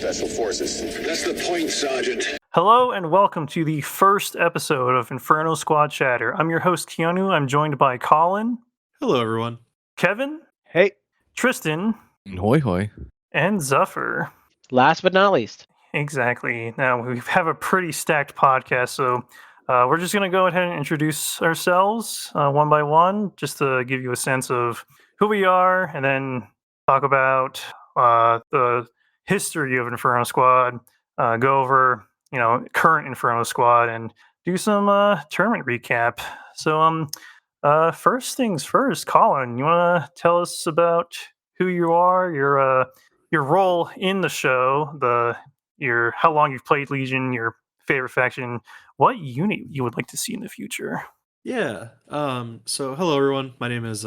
Special Forces. That's the point, Sergeant. Hello and welcome to the first episode of Inferno Squad Chatter. I'm your host, Keanu. I'm joined by Colin. Hello, everyone. Kevin. Hey. Tristan. Hoi hoi. And Zuffer. Last but not least. Exactly. Now, we have a pretty stacked podcast, so we're just going to go ahead and introduce ourselves one by one, just to give you a sense of who we are, and then talk about the history of Inferno Squad, go over, current Inferno Squad, and do some tournament recap. So, first things first, Colin, you want to tell us about who you are, your role in the show, how long you've played Legion, your favorite faction, what unit you would like to see in the future? Yeah. So hello, everyone. My name is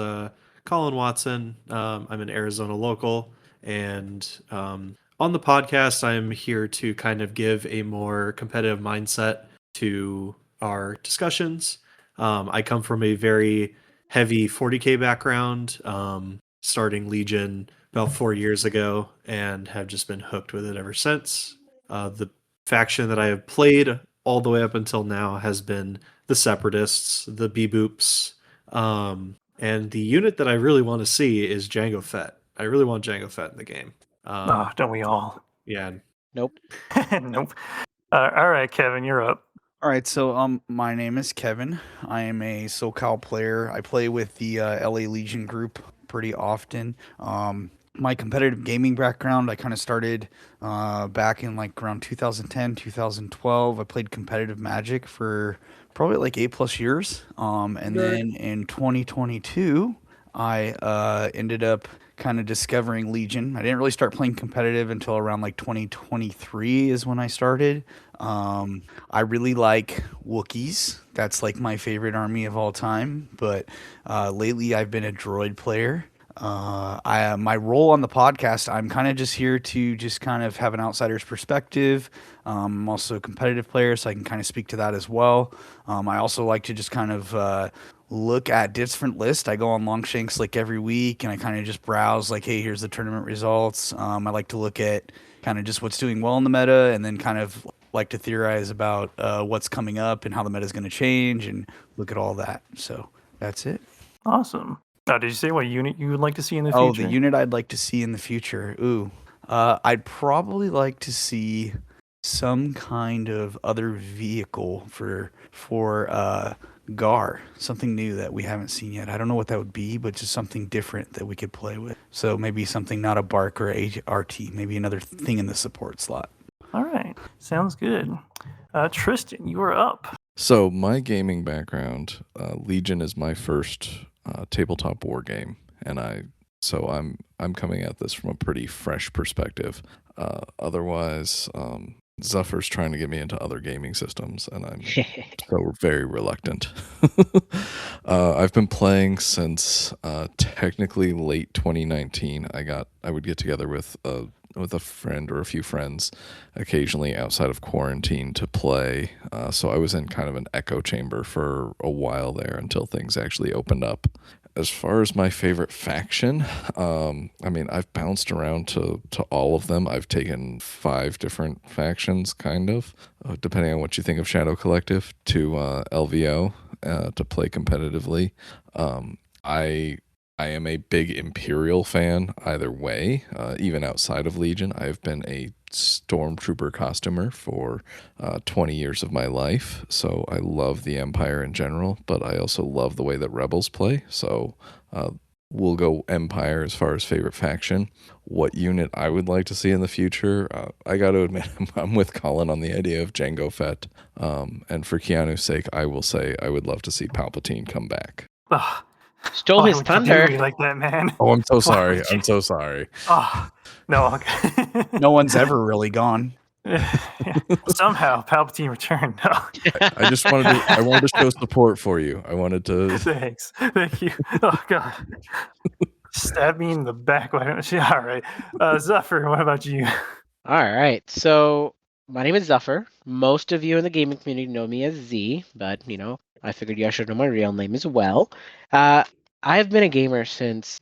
Colin Watson. I'm an Arizona local, and on the podcast, I'm here to kind of give a more competitive mindset to our discussions. I come from a very heavy 40K background, starting Legion about 4 years ago, and have just been hooked with it ever since. The faction that I have played all the way up until now has been the Separatists, the B-Boops, and the unit that I really want to see is Jango Fett. I really want Jango Fett in the game. Don't we all? Yeah. Nope. Nope. All right, Kevin, you're up. All right, so my name is Kevin. I am a SoCal player. I play with the LA Legion group pretty often. My competitive gaming background, I kind of started back in like around 2010, 2012. I played competitive Magic for probably like 8+ years. And then in 2022, I ended up kind of discovering Legion. I didn't really start playing competitive until around like 2023 is when I started. I really like Wookiees. That's like my favorite army of all time. But lately I've been a droid player. My role on the podcast, I'm kind of just here to just kind of have an outsider's perspective. I'm also a competitive player, so I can kind of speak to that as well. I also like to just kind of look at different lists. I go on Longshanks like every week, and I kind of just browse like, hey, here's the tournament results. I like to look at kind of just what's doing well in the meta, and then kind of like to theorize about what's coming up and how the meta is going to change, and look at all that. So that's it. Awesome. Did you say what unit you would like to see in the future? Oh, the unit I'd like to see in the future. I'd probably like to see some kind of other vehicle for Gar, something new that we haven't seen yet. I don't know what that would be, but just something different that we could play with. So maybe something not a Bark or a RT, maybe another thing in the support slot. All right, sounds good. Tristan, you are up. So my gaming background, Legion is my first tabletop war game, and I'm coming at this from a pretty fresh perspective. Otherwise, Zuffer's trying to get me into other gaming systems, and I'm so very reluctant. I've been playing since technically late 2019. I would get together with a friend or a few friends occasionally outside of quarantine to play. So I was in kind of an echo chamber for a while there until things actually opened up. As far as my favorite faction, I've bounced around to all of them. I've taken 5 different factions, kind of, depending on what you think of Shadow Collective, to LVO to play competitively. I am a big Imperial fan either way, even outside of Legion. I've been a Stormtrooper costumer for 20 years of my life, so I love the Empire in general, but I also love the way that Rebels play, so we'll go Empire as far as favorite faction. What unit I would like to see in the future, I got to admit, I'm with Colin on the idea of Jango Fett, and for Keanu's sake, I will say I would love to see Palpatine come back. Ugh. Stole his thunder. You like that, man. Oh, I'm so sorry. I'm so sorry. Oh, no. Okay. No one's ever really gone. Yeah. Somehow, Palpatine returned. No. I just wanted to show support for you. I wanted to. Thanks. Thank you. Oh, God. Stab me in the back. Why don't you? All right. Zuffer, what about you? All right. So my name is Zuffer. Most of you in the gaming community know me as Z, but, I figured you guys should know my real name as well. I've been a gamer since,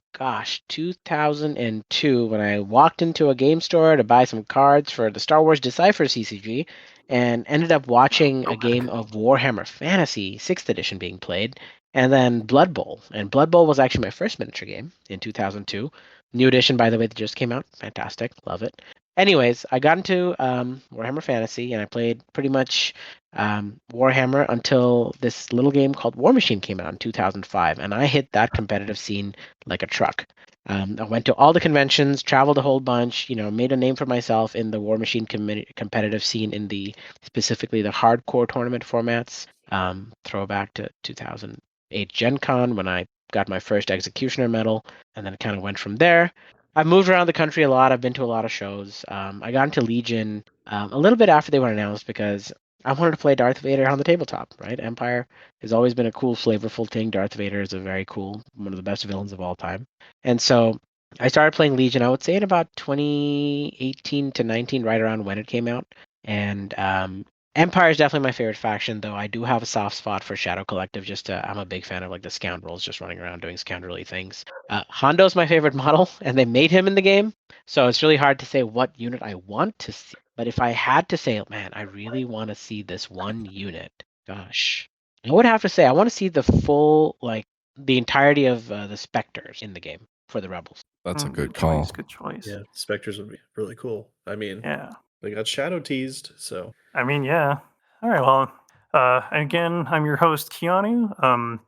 2002 when I walked into a game store to buy some cards for the Star Wars Decipher CCG and ended up watching a game of Warhammer Fantasy 6th edition being played and then Blood Bowl. And Blood Bowl was actually my first miniature game in 2002. New edition, by the way, that just came out. Fantastic. Love it. Anyways, I got into Warhammer Fantasy and I played pretty much Warhammer until this little game called War Machine came out in 2005, and I hit that competitive scene like a truck. I went to all the conventions, traveled a whole bunch, made a name for myself in the War Machine competitive scene in specifically the hardcore tournament formats. Throwback to 2008 Gen Con when I got my first Executioner medal, and then it kind of went from there. I've moved around the country a lot. I've been to a lot of shows. I got into Legion a little bit after they were announced because I wanted to play Darth Vader on the tabletop, right? Empire has always been a cool, flavorful thing. Darth Vader is a very cool, one of the best villains of all time. And so I started playing Legion, I would say in about 2018 to 19, right around when it came out. And Empire is definitely my favorite faction, though I do have a soft spot for Shadow Collective. I'm a big fan of like the scoundrels just running around doing scoundrelly things. Hondo's my favorite model, and they made him in the game. So it's really hard to say what unit I want to see. But if I had to say, man, I really want to see this one unit, gosh, I would have to say I want to see the full, like the entirety of the Spectres in the game for the Rebels. That's a good call. Choice, good choice. Yeah, Spectres would be really cool. I mean, Yeah. they got shadow teased, so. I mean, yeah. All right. Well, again, I'm your host, Keanu.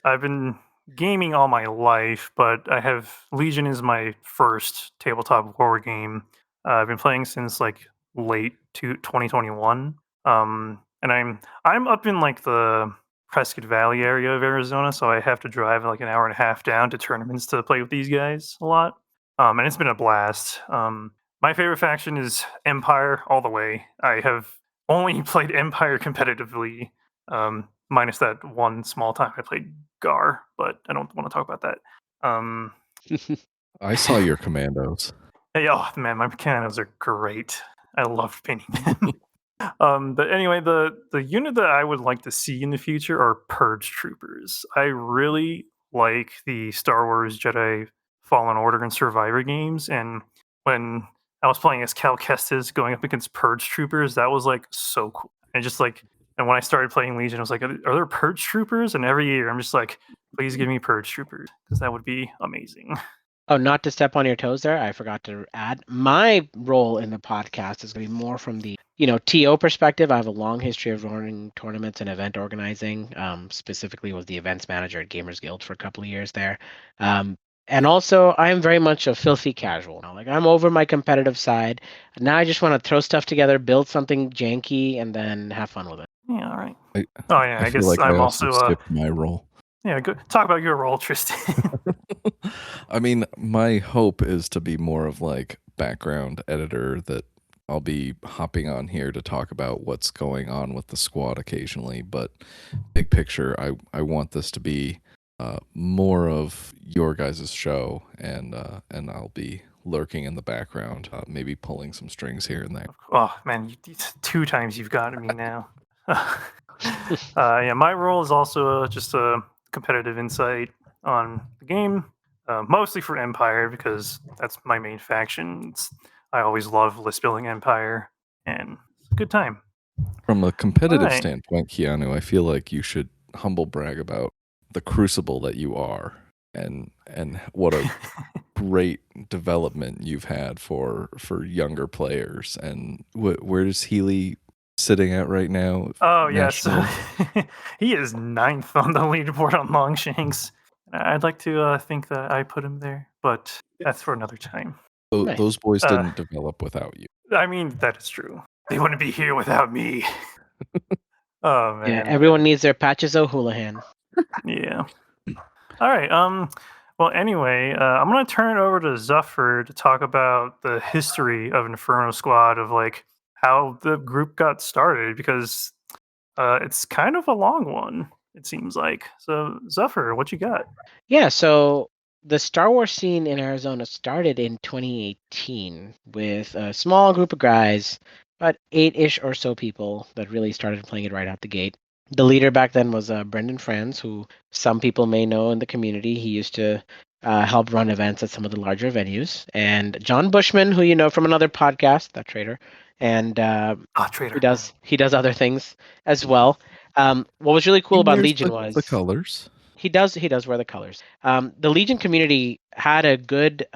I've been gaming all my life, but I have Legion is my first tabletop war game. I've been playing since like late 2021. And I'm up in like the Prescott Valley area of Arizona, so I have to drive like an hour and a half down to tournaments to play with these guys a lot. And it's been a blast. My favorite faction is Empire all the way. I have only played Empire competitively, minus that one small time I played Gar, but I don't want to talk about that. I saw your commandos. Hey, oh man, my mechanos are great. I love painting them. But anyway, the unit that I would like to see in the future are Purge Troopers. I really like the Star Wars Jedi Fallen Order and Survivor games, and when I was playing as Cal Kestis going up against Purge Troopers, that was like so cool. And just like, and when I started playing Legion, I was like, are there Purge Troopers? And every year, I'm just like, please give me Purge Troopers because that would be amazing. Oh, not to step on your toes there, I forgot to add. My role in the podcast is going to be more from the, TO perspective. I have a long history of running tournaments and event organizing. Specifically was the events manager at Gamers Guild for a couple of years there. And also, I am very much a filthy casual. Like, I'm over my competitive side. Now I just want to throw stuff together, build something janky, and then have fun with it. Yeah, all right. I guess like I'm I also also skipped my role. Yeah, go talk about your role, Tristan. I mean, my hope is to be more of like background editor, that I'll be hopping on here to talk about what's going on with the squad occasionally, but big picture, I want this to be more of your guys' show, and I'll be lurking in the background, maybe pulling some strings here and there. Oh man, 2 times you've gotten me now. Yeah, my role is also just a competitive insight on the game, mostly for Empire because that's my main faction. I always love list building Empire, and it's a good time. From a competitive Right. standpoint, Keanu, I feel like you should humble brag about the crucible that you are, and what a great development you've had for younger players. And where is Healy sitting at right now? Oh yes, nationally? he is 9th on the leaderboard on Longshanks. I'd like to think that I put him there, but that's for another time. Nice. Those boys didn't develop without you. I mean, that is true. They wouldn't be here without me. Oh man. Yeah, everyone needs their Patches O'Houlihan. Yeah. All right. Well, anyway, I'm gonna turn it over to Zuffer to talk about the history of Inferno Squad, of like how the group got started, because it's kind of a long one, it seems like. So, Zuffer, what you got? Yeah, so the Star Wars scene in Arizona started in 2018 with a small group of guys, about 8-ish or so people that really started playing it right out the gate. The leader back then was Brendan Franz, who some people may know in the community. He used to help run events at some of the larger venues. And John Bushman, who you know from another podcast, that trader, and Trader. he does other things as well. What was really cool He about wears Legion the was colors. he does wear the colors. The Legion community had a good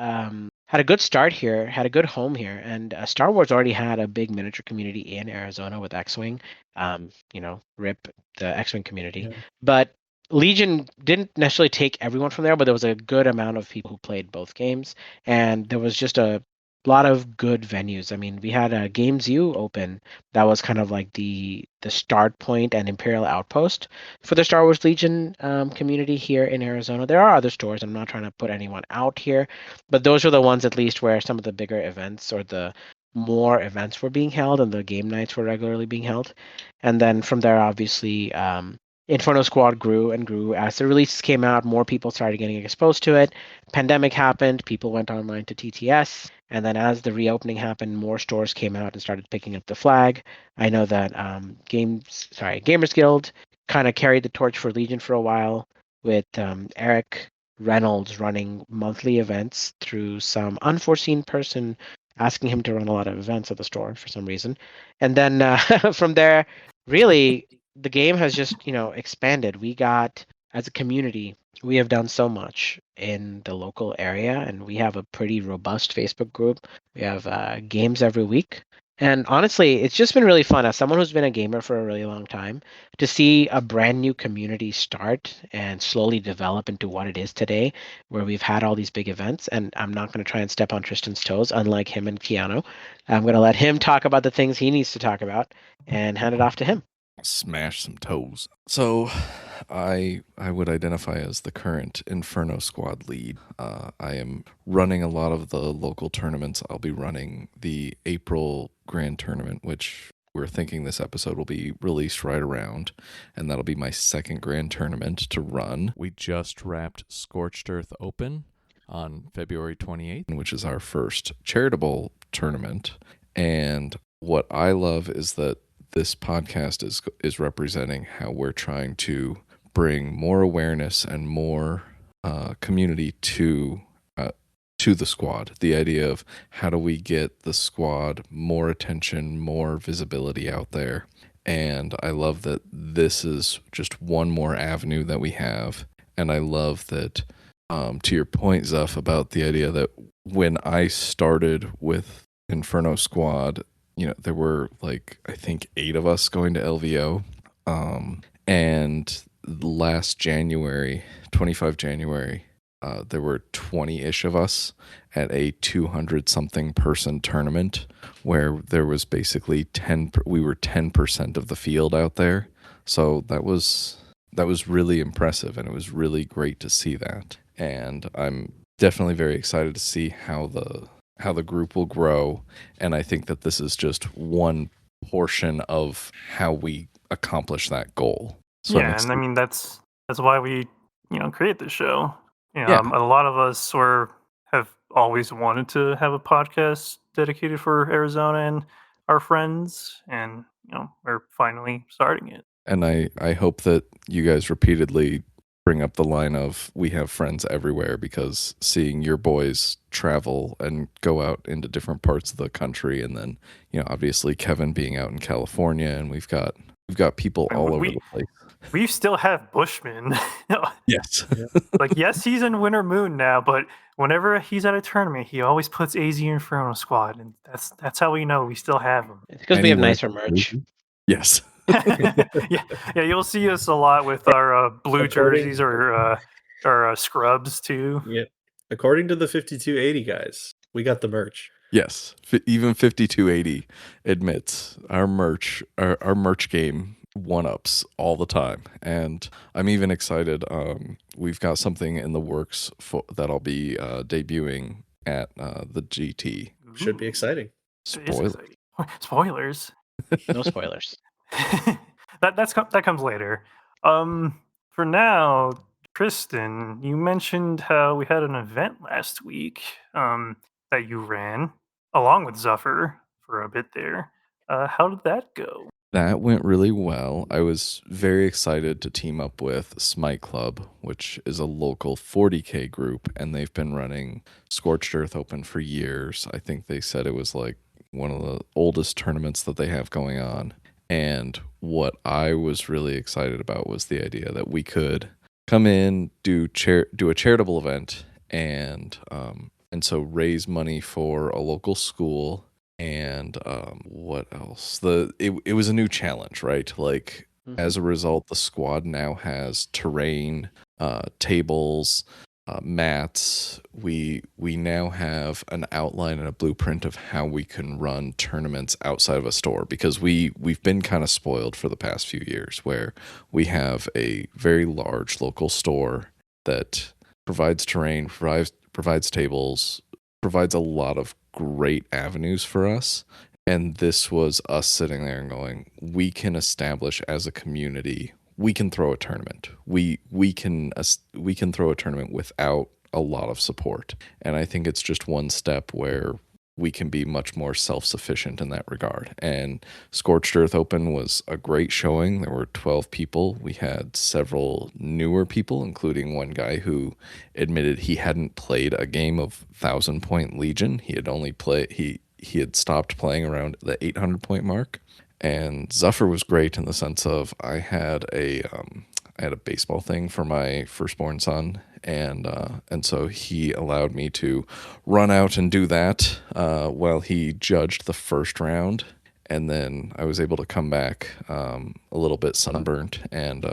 start here, had a good home here, and Star Wars already had a big miniature community in Arizona with X-wing. Rip the X-wing community, Yeah. but Legion didn't necessarily take everyone from there, but there was a good amount of people who played both games, and there was just a lot of good venues. I mean, we had a Games U open that was kind of like the start point and Imperial Outpost for the Star Wars Legion community here in Arizona. There are other stores. I'm not trying to put anyone out here, but those are the ones at least where some of the bigger events or the more events were being held and the game nights were regularly being held. And then from there, obviously, Inferno Squad grew and grew. As the releases came out, more people started getting exposed to it. Pandemic happened, people went online to TTS. And then as the reopening happened, more stores came out and started picking up the flag. I know that Gamers Guild kind of carried the torch for Legion for a while with Eric Reynolds running monthly events through some unforeseen person asking him to run a lot of events at the store for some reason. And then from there, really, the game has just, expanded. We got, as a community, we have done so much in the local area, and we have a pretty robust Facebook group. We have games every week. And honestly, it's just been really fun as someone who's been a gamer for a really long time to see a brand new community start and slowly develop into what it is today, where we've had all these big events. And I'm not going to try and step on Tristan's toes, unlike him and Keanu. I'm going to let him talk about the things he needs to talk about and hand it off to him. Smash some toes. So I would identify as the current Inferno Squad lead. I am running a lot of the local tournaments. I'll be running the April Grand Tournament, which we're thinking this episode will be released right around, and that'll be my second Grand Tournament to run. We just wrapped Scorched Earth Open on February 28th, which is our first charitable tournament. And what I love is that this podcast is representing how we're trying to bring more awareness and more community to the squad. The idea of how do we get the squad more attention, more visibility out there. And I love that this is just one more avenue that we have. And I love that, to your point, Zuff, about the idea that when I started with Inferno Squad, there were I think 8 of us going to LVO. And last January, 25 January, there were 20-ish of us at a 200-something person tournament where there was basically we were 10% of the field out there. So that was really impressive, and it was really great to see that. And I'm definitely very excited to see how the group will grow, and I think that this is just one portion of how we accomplish that goal. So yeah, and I mean that's why we create this show. Yeah. A lot of us have always wanted to have a podcast dedicated for Arizona and our friends, and we're finally starting it. And I hope that you guys repeatedly bring up the line of we have friends everywhere, because seeing your boys travel and go out into different parts of the country, and then obviously Kevin being out in California, and we've got people all over the place. We still have Bushman. Yes. Yes, he's in Winter Moon now, but whenever he's at a tournament, he always puts AZ Inferno Squad, and that's how we know we still have him. It's because we have nicer merch. Yes. yeah, you'll see us a lot with our blue jerseys or our scrubs too. Yeah. According to the 5280 guys, we got the merch. Yes. Even 5280 admits our merch game one-ups all the time. And I'm even excited. We've got something in the works that I'll be debuting at the GT. Should be exciting. Spoilers. No spoilers. that comes later. For now, Tristan, you mentioned how we had an event last week that you ran along with Zuffer for a bit there. How did that go? That went really well. I was very excited to team up with Smite Club, which is a local 40K group, and they've been running Scorched Earth Open for years. I think they said it was like one of the oldest tournaments that they have going on. And what I was really excited about was the idea that we could come in, do a charitable event, and so raise money for a local school. And what else? It was a new challenge, right? Like as a result, the squad now has terrain, tables, mats. We now have an outline and a blueprint of how we can run tournaments outside of a store, because we've been kind of spoiled for the past few years, where we have a very large local store that provides terrain, provides tables, provides a lot of great avenues for us. And this was us sitting there and going, we can establish as a community, we can throw a tournament. We can throw a tournament without a lot of support. And I think it's just one step where we can be much more self-sufficient in that regard. And Scorched Earth Open was a great showing. There were 12 people. We had several newer people, including one guy who admitted he hadn't played a game of 1,000-point Legion. He had only he had stopped playing around the 800-point mark. And Zuffer was great in the sense of I had a baseball thing for my firstborn son, and so he allowed me to run out and do that while he judged the first round, and then I was able to come back a little bit sunburnt and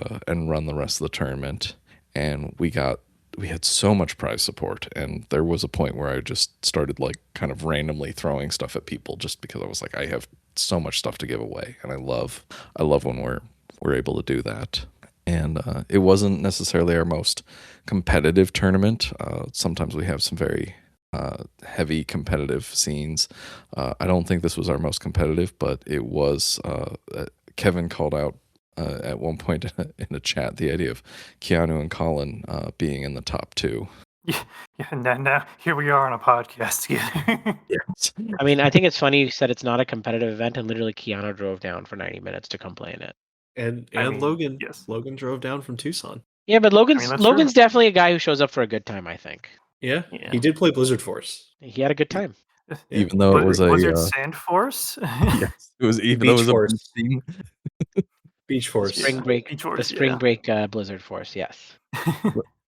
run the rest of the tournament. And we had so much prize support, and there was a point where I just started like kind of randomly throwing stuff at people just because I was like, I have so much stuff to give away, and I love when we're able to do that. And it wasn't necessarily our most competitive tournament. Sometimes we have some very heavy competitive scenes. I don't think this was our most competitive, but it was. Kevin called out at one point in a chat the idea of Keanu and Colin being in the top two. Yeah, and now here we are on a podcast together. Yes. I mean, I think it's funny you said it's not a competitive event, and literally Keanu drove down for 90 minutes to come play in it. And I mean, Logan. yes. Logan drove down from Tucson. Yeah, but Logan's that's Logan's true. definitely a guy who shows up for a good time, I think. Yeah, Yeah. he did play Blizzard Force. He had a good time. Even though it was a Blizzard Sand Force. yes, it was even Beach though it was Force. a theme. Beach Force. Spring break. Beach Force, The spring yeah. break Blizzard Force. Yes.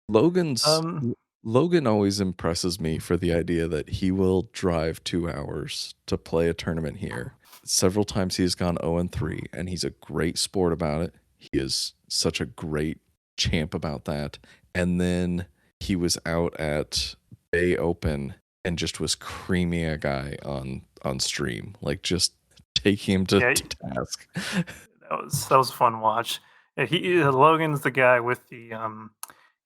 Logan always impresses me for the idea that he will drive 2 hours to play a tournament here. Several times he has gone 0-3, and he's a great sport about it. He is such a great champ about that. And then he was out at Bay Open and just was creaming a guy on stream, like just taking him to task. That was a fun watch. Yeah, Logan's the guy with the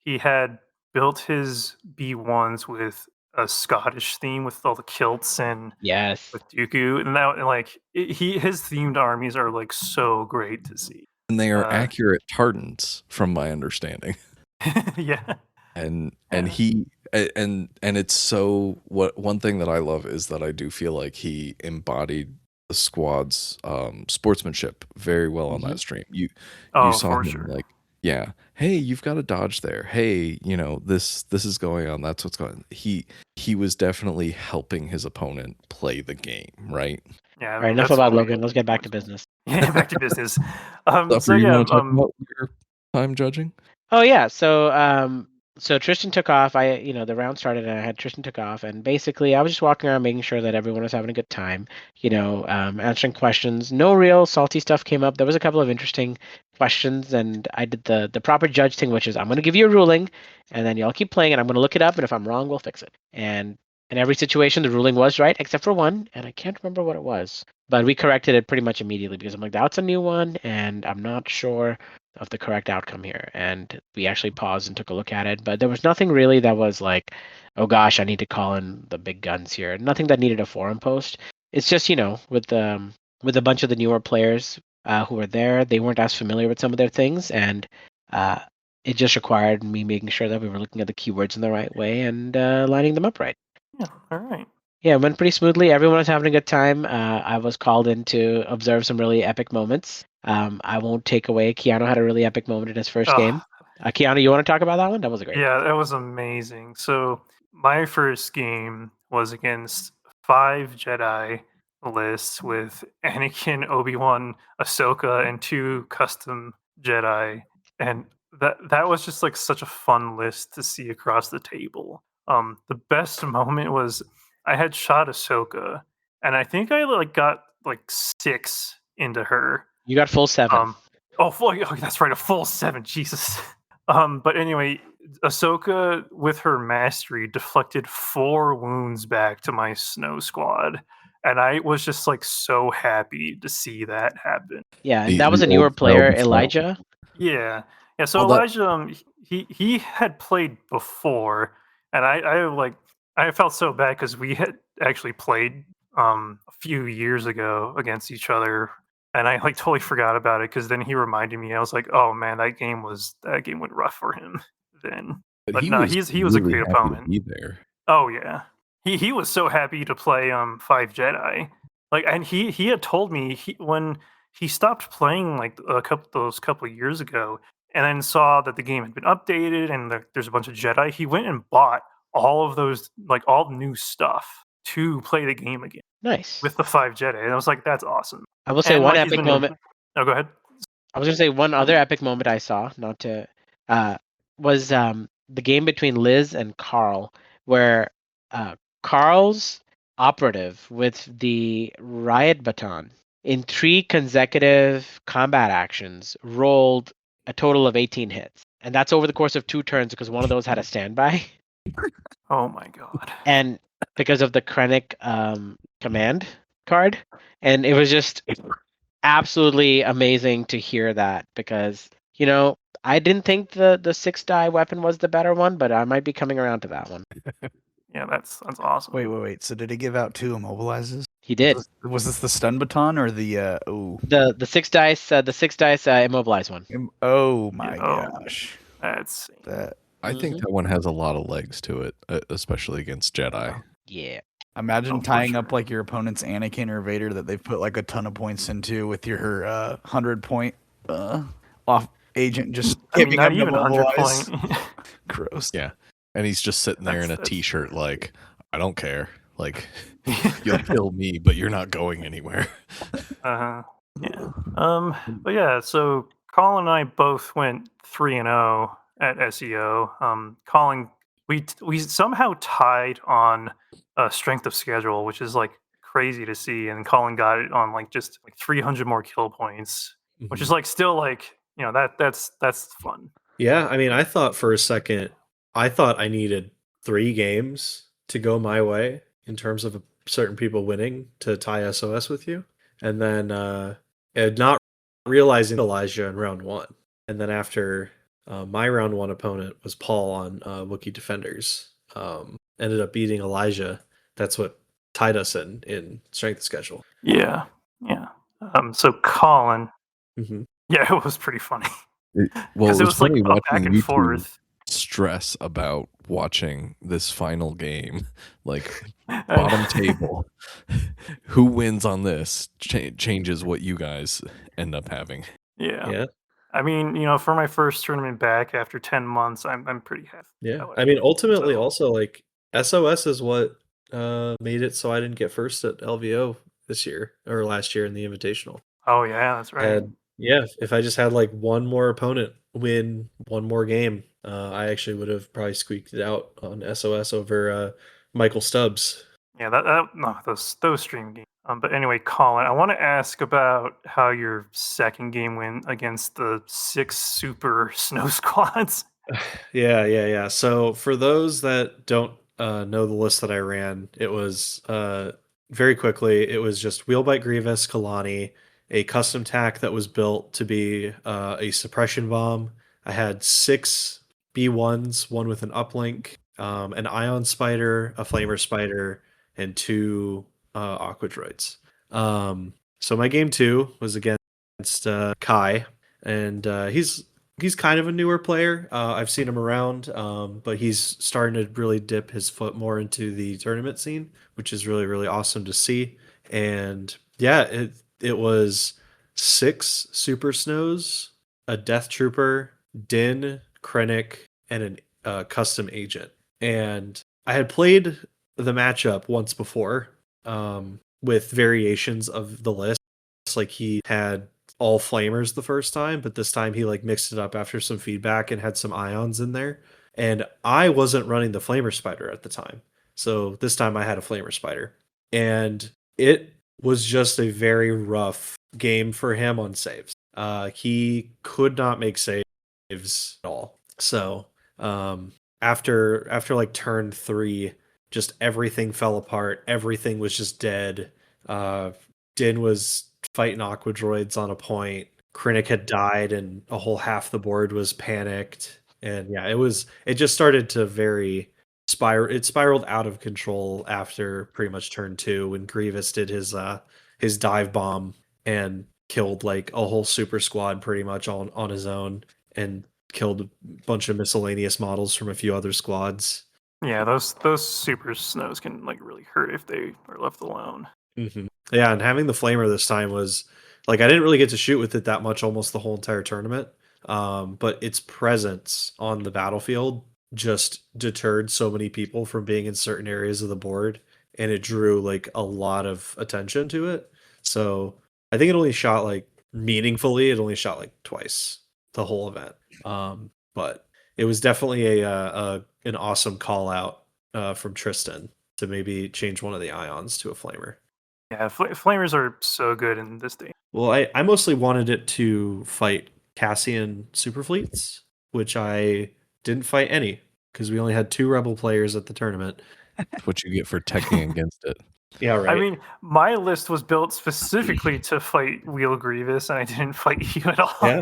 he had built his B1s with a Scottish theme with all the kilts and Yes. with Dooku, and that like his themed armies are like so great to see. And they are accurate Tardans, from my understanding. Yeah. And he and it's so one thing that I love is that I do feel like he embodied the squad's sportsmanship very well on that stream. You saw him like, yeah, hey, you've got a dodge there. Hey, this is going on. That's what's going on. He was definitely helping his opponent play the game, right? Yeah. All right, enough about Logan. Let's get back to business. Yeah, back to business. So you want to talk about your time judging? Oh yeah, so Tristan took off. The round started and I had Tristan took off, and basically I was just walking around making sure that everyone was having a good time, answering questions. No real salty stuff came up. There was a couple of interesting questions, and I did the proper judge thing, which is I'm going to give you a ruling, and then y'all keep playing, and I'm going to look it up, and if I'm wrong, we'll fix it. And in every situation, the ruling was right, except for one, and I can't remember what it was. But we corrected it pretty much immediately because I'm like, that's a new one, and I'm not sure of the correct outcome here. And we actually paused and took a look at it, but there was nothing really that was like, oh gosh, I need to call in the big guns here. Nothing that needed a forum post. It's just, with a bunch of the newer players who were there, they weren't as familiar with some of their things, and it just required me making sure that we were looking at the keywords in the right way and lining them up right. Yeah, all right. Yeah, it went pretty smoothly. Everyone was having a good time. I was called in to observe some really epic moments. I won't take away. Keanu had a really epic moment in his first Oh, game. Keanu, you want to talk about that one? That was a great. yeah, that was amazing. So my first game was against 5 Jedi lists with Anakin, Obi-Wan, Ahsoka, and 2 custom Jedi, and that was just like such a fun list to see across the table. The best moment was I had shot Ahsoka, and I think I like got like 6 into her. You got full 7. Oh, that's right, a full 7. Jesus. But anyway, Ahsoka with her mastery deflected 4 wounds back to my snow squad, and I was just like so happy to see that happen. Yeah, and The that was a the newer old style player, before. Elijah. Yeah, yeah. So Well, that Elijah, he had played before, and I felt so bad because we had actually played a few years ago against each other, and I like totally forgot about it because then he reminded me. I was like, oh man, that game went rough for him then. but But he no, was he was a really great happy to opponent. be there. Oh yeah, he was so happy to play 5 Jedi. Like, and he had told me when he stopped playing like those couple of years ago, and then saw that the game had been updated and there's a bunch of Jedi. He went and bought all of those like all new stuff to play the game again Nice. with the 5 Jedi, and I was like, that's awesome. I will say And one like he's epic been. moment. Oh, go ahead. I was gonna say one other epic moment I saw, not to, uh, was the game between Liz and Carl, where Carl's operative with the riot baton in 3 consecutive combat actions rolled a total of 18 hits, and that's over the course of 2 turns because one of those had a standby, Oh my god. and because of the Krennic command card, and it was just absolutely amazing to hear that because I didn't think the 6 die weapon was the better one, but I might be coming around to that one. Yeah, that's awesome. Wait. So did he give out 2 immobilizes? He did Was this the stun baton or the oh? the 6 dice immobilized one. Oh my Oh, gosh. that's That I think that one has a lot of legs to it, especially against Jedi. Yeah. imagine Oh, for tying up sure. like your opponent's Anakin or Vader that they've put like a ton of points into with your 100-point off agent just I mean, giving not him even 100 immobilize. point. Gross. Yeah, and he's just sitting there in a That's t-shirt, like, I don't care. Like, you'll kill me, but you're not going anywhere. Uh-huh. Yeah. But yeah, so Colin and I both went 3-0 at SEO. Colin, we somehow tied on strength of schedule, which is like crazy to see, and Colin got it on like just like 300 more kill points, which is Mhm. like still like that's fun. Yeah, I mean, I thought for a second, I thought I needed 3 games to go my way in terms of certain people winning to tie SOS with you, and then and not realizing Elijah in round 1, and then after my round 1 opponent was Paul on Wookiee Defenders, ended up beating Elijah. That's what tied us in strength schedule. Yeah. Yeah. So Colin, Hmm. yeah, it was pretty funny Well, because it it was was like funny a back watching and you two forth. stress about watching this final game. Like, I bottom know. table, who wins on this changes what you guys end up having. Yeah. Yeah. I mean, for my first tournament back after 10 months, I'm pretty happy Yeah. how it I mean, went. ultimately, So, also, like, SOS is what made it so I didn't get first at LVO this year or last year in the Invitational. oh yeah, that's right. And yeah, if I just had like one more opponent win one more game, I actually would have probably squeaked it out on SOS over Michael Stubbs. Yeah, that no, those stream games. But anyway, Colin, I want to ask about how your second game went against the 6 super snow squads. Yeah. So for those that don't know the list that I ran, it was very quickly. It was just Wheelbite Grievous, Kalani, a custom tack that was built to be a suppression bomb. I had 6 B1s, one with an uplink, an Ion Spider, a Flamer Spider, and 2 Aqua Droids. So my game 2 was against Kai, and he's he's kind of a newer player. I've seen him around, but he's starting to really dip his foot more into the tournament scene, which is really, really awesome to see. And yeah, it was 6 Super Snows, a Death Trooper, Din, Krennic, and a custom agent. And I had played the matchup once before, with variations of the list. Like he had all flamers the first time, but this time he like mixed it up after some feedback and had some ions in there. And I wasn't running the flamer spider at the time. So this time I had a flamer spider. And it was just a very rough game for him on saves. He could not make saves at all. So after like turn 3, just everything fell apart. Everything was just dead. Din was fighting aqua droids on a point. Krennic had died and a whole half the board was panicked. And yeah, it just started to it spiraled out of control after pretty much turn 2 when Grievous did his dive bomb and killed like a whole super squad pretty much on his own, and killed a bunch of miscellaneous models from a few other squads. Yeah, those super snows can like really hurt if they are left alone. Mm-hmm. Yeah, and having the flamer this time was like I didn't really get to shoot with it that much almost the whole entire tournament. But its presence on the battlefield just deterred so many people from being in certain areas of the board, and it drew like a lot of attention to it. So I think it only shot like meaningfully, it only shot like twice the whole event. But it was definitely an awesome call out from Tristan to maybe change one of the ions to a flamer. Yeah, flamers are so good in this day. Well, I mostly wanted it to fight Cassian super fleets, which I didn't fight any because we only had 2 rebel players at the tournament. That's what you get for teching against it. Yeah, right. I mean, my list was built specifically to fight Wheel Grievous, and I didn't fight you at all. Yeah.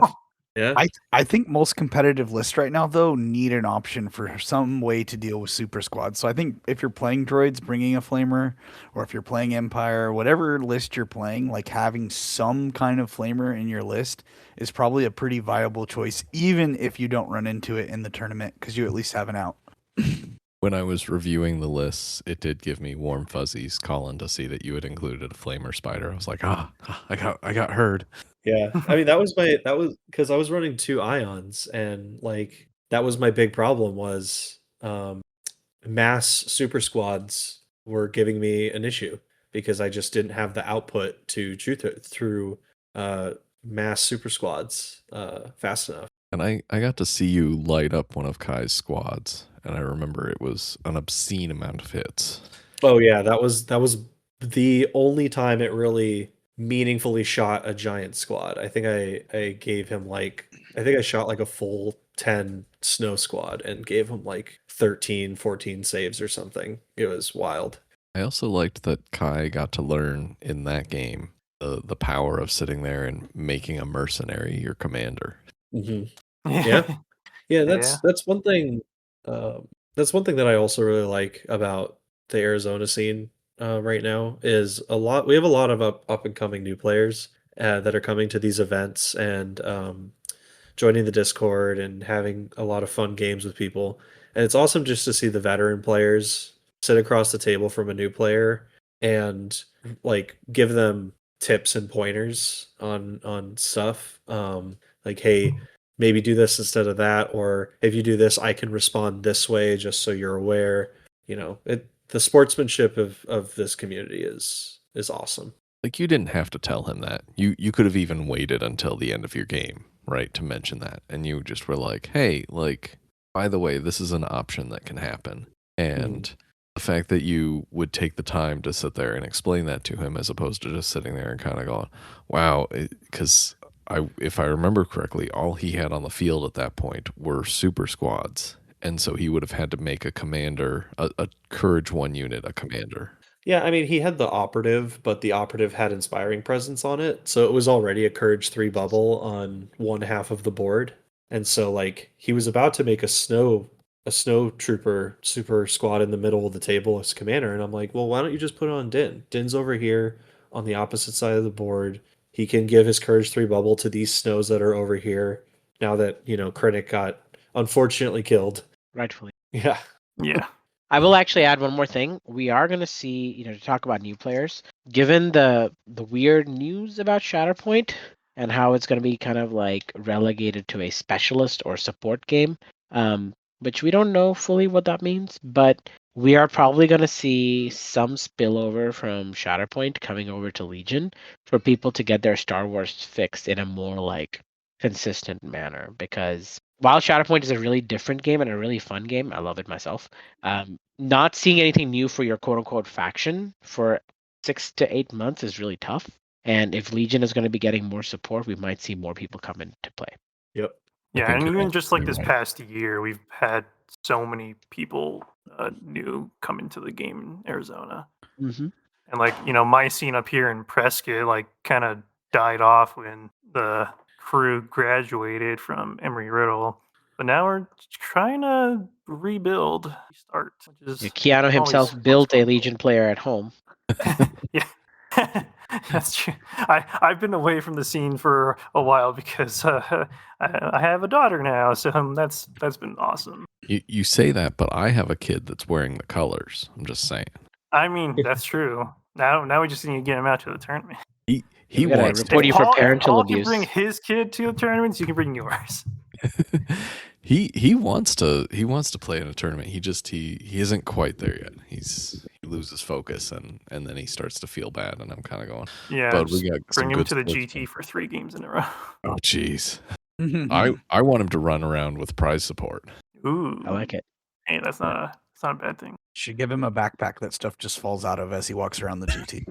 Yeah. I think most competitive lists right now, though, need an option for some way to deal with super squads. So I think if you're playing droids, bringing a flamer, or if you're playing Empire, whatever list you're playing, like having some kind of flamer in your list is probably a pretty viable choice, even if you don't run into it in the tournament, because you at least have an out. When I was reviewing the lists, it did give me warm fuzzies, Colin, to see that you had included a flamer spider. I was like, I got heard. Yeah. I mean, that was because I was running 2 ions, and like that was my big problem was mass super squads were giving me an issue because I just didn't have the output to chew through mass super squads fast enough. And I got to see you light up one of Kai's squads, and I remember it was an obscene amount of hits. Oh yeah, that was the only time it really meaningfully shot a giant squad. I think I gave him like I think I shot like a full 10 snow squad and gave him like 13, 14 saves or something. It was wild. I also liked that Kai got to learn in that game the power of sitting there and making a mercenary your commander. Mm-hmm. Yeah. Yeah, that's one thing. That's one thing that I also really like about the Arizona scene right now is we have a lot of up and coming new players that are coming to these events and joining the Discord and having a lot of fun games with people. And it's awesome just to see the veteran players sit across the table from a new player and like give them tips and pointers on stuff. Like, hey, maybe do this instead of that, or if you do this, I can respond this way, just so you're aware. You know, the sportsmanship of this community is awesome. Like, you didn't have to tell him that. You could have even waited until the end of your game, right, to mention that. And you just were like, hey, like, by the way, this is an option that can happen. And the fact that you would take the time to sit there and explain that to him as opposed to just sitting there and kind of going, wow, because if I remember correctly, all he had on the field at that point were super squads. And so he would have had to make a commander, a Courage 1 unit, a commander. Yeah, I mean, he had the operative, but the operative had inspiring presence on it. So it was already a Courage 3 bubble on one half of the board. And so like he was about to make a snow trooper super squad in the middle of the table as commander. And I'm like, well, why don't you just put it on Din? Din's over here on the opposite side of the board. He can give his Courage 3 bubble to these snows that are over here. now that Krennic got unfortunately killed. Rightfully. Yeah. Yeah. I will actually add one more thing. We are going to see, to talk about new players. Given the weird news about Shatterpoint and how it's going to be kind of like relegated to a specialist or support game, which we don't know fully what that means, but we are probably going to see some spillover from Shatterpoint coming over to Legion for people to get their Star Wars fixed in a more like consistent manner. Because while Shatterpoint is a really different game and a really fun game, I love it myself. Not seeing anything new for your quote unquote faction for 6 to 8 months is really tough. And if Legion is going to be getting more support, we might see more people come into play. Yep. Yeah, think and you're even just like this absolutely right. past year, we've had so many people new come into the game in Arizona. Mm-hmm. And like, my scene up here in Prescott like kind of died off when the crew graduated from Embry-Riddle. But now we're trying to rebuild, restart, which is Keanu himself always built a fun. Legion player at home. Yeah. That's true. I've been away from the scene for a while because I have a daughter now, so that's been awesome. You say that, but I have a kid that's wearing the colors. I'm just saying. I mean, that's true. Now we just need to get him out to the tournament. He We gotta wants report to. you for If parental Paul can abuse. bring his kid to the tournaments, you can bring yours. He wants to play in a tournament. He isn't quite there yet. He loses focus and then he starts to feel bad, and I'm kind of going. Yeah, But just we got some bring him good to the sports GT for 3 games in a row. Oh jeez. I want him to run around with prize support. Ooh, I like it. Hey, that's not a bad thing. Should give him a backpack that stuff just falls out of as he walks around the GT.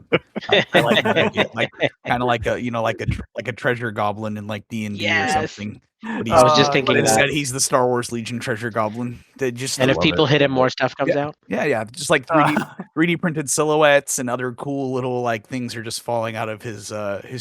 I like that idea. Like kind of like a treasure goblin in like D&D Yes. or something. But I was just but thinking instead that. he's the Star Wars Legion treasure goblin. They just And if love people it. hit him, more stuff comes out. yeah, just like 3D printed silhouettes and other cool little like things are just falling out of his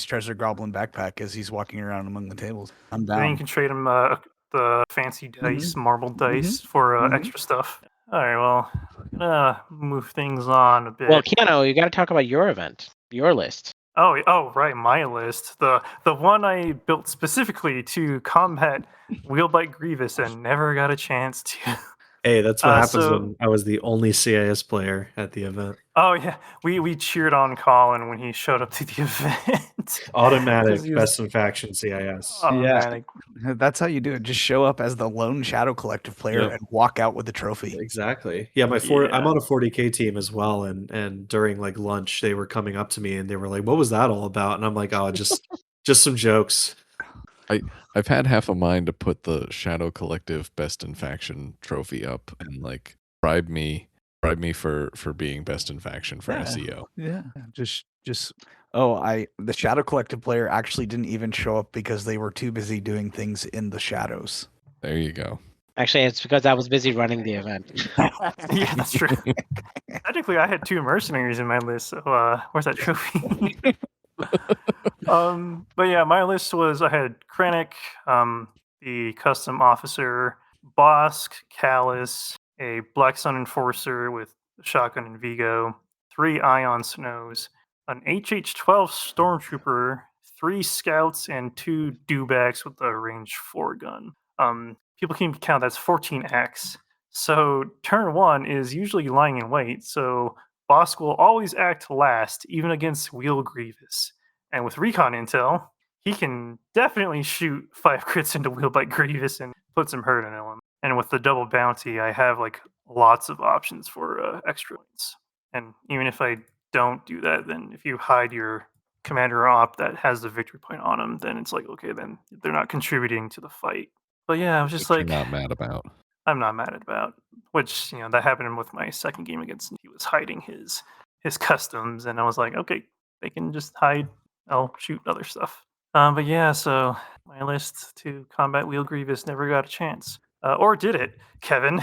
treasure goblin backpack as he's walking around among the tables. I'm Then you down. can trade him the fancy dice, marble dice for extra stuff. All right, well, gonna move things on a bit. Well, Keanu, you got to talk about your event, your list. Oh, right, my list. The one I built specifically to combat Wheelbite Grievous and never got a chance to. Hey, that's what happens so- when I was the only CIS player at the event. Oh yeah, we cheered on Colin when he showed up to the event. Automatic 'Cause he was best in faction CIS. automatic. That's how you do it. Just show up as the lone Shadow Collective player Yep. and walk out with the trophy. Exactly. Yeah, I'm on a 40K team as well, and during like lunch they were coming up to me and they were like, "What was that all about?" And I'm like, "Oh, just some jokes." I've had half a mind to put the Shadow Collective Best in Faction trophy up and like bribe me for being Best in Faction for Yeah. SEO. Yeah, just the Shadow Collective player actually didn't even show up because they were too busy doing things in the shadows. There you go. Actually, it's because I was busy running the event. Yeah, that's true. Technically, I had 2 mercenaries in my list. So where's that trophy? But yeah, my list was I had Krennic, the custom officer, Bosk, Callus, a Black Sun Enforcer with a shotgun and Vigo, 3 Ion Snows, an HH-12 Stormtrooper, 3 Scouts, and 2 Dewbacks with a range 4 gun. People can count that's 14 acts. So turn 1 is usually lying in wait, so Bosk will always act last, even against Wheel Grievous. And with recon intel, he can definitely shoot 5 crits into Wheelbite Grievous and put some hurt into him. And with the double bounty, I have like lots of options for extra points. And even if I don't do that, then if you hide your commander op that has the victory point on him, then it's like, okay, then they're not contributing to the fight. But yeah, I was just Which like, you're not mad about. I'm not mad about. Which, that happened with my second game against he was hiding his customs, and I was like, okay, they can just hide. I'll shoot other stuff. But yeah, so my list to combat Wheel Grievous never got a chance. Or did it, Kevin?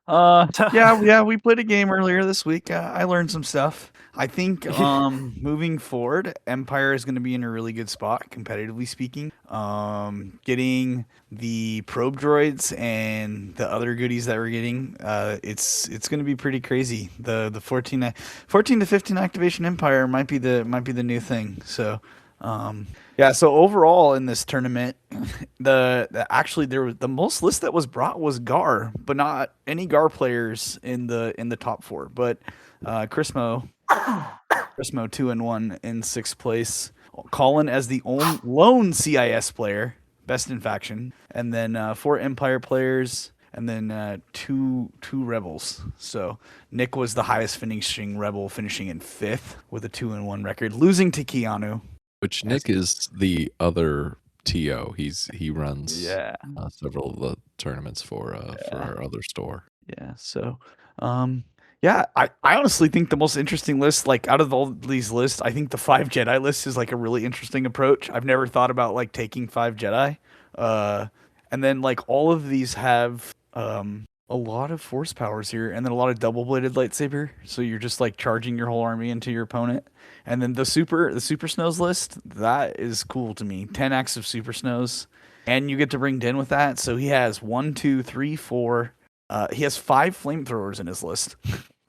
Yeah, we played a game earlier this week. I learned some stuff. I think moving forward, Empire is going to be in a really good spot, competitively speaking. Getting the probe droids and the other goodies that we're getting, it's going to be pretty crazy. The 14 to 15 activation Empire might be the new thing. So Yeah, so overall in this tournament, actually there was the most list that was brought was Gar, but not any Gar players in the top four. But Chrismo 2-1 in sixth place. Colin as the lone CIS player, best in faction, and then 4 Empire players, and then two Rebels. So Nick was the highest finishing Rebel, finishing in 5th with a 2-1 record, losing to Keanu. Which Nick is the other TO. He runs several of the tournaments for our other store. Yeah. So, yeah, I honestly think the most interesting list, like out of all these lists, I think the 5 Jedi list is like a really interesting approach. I've never thought about like taking 5 Jedi. And then like all of these have a lot of force powers here, and then a lot of double-bladed lightsaber. So you're just like charging your whole army into your opponent. And then the super snows list, that is cool to me. 10 acts of super snows, and you get to bring Din with that. So he has 1, 2, 3, 4. He has 5 flamethrowers in his list.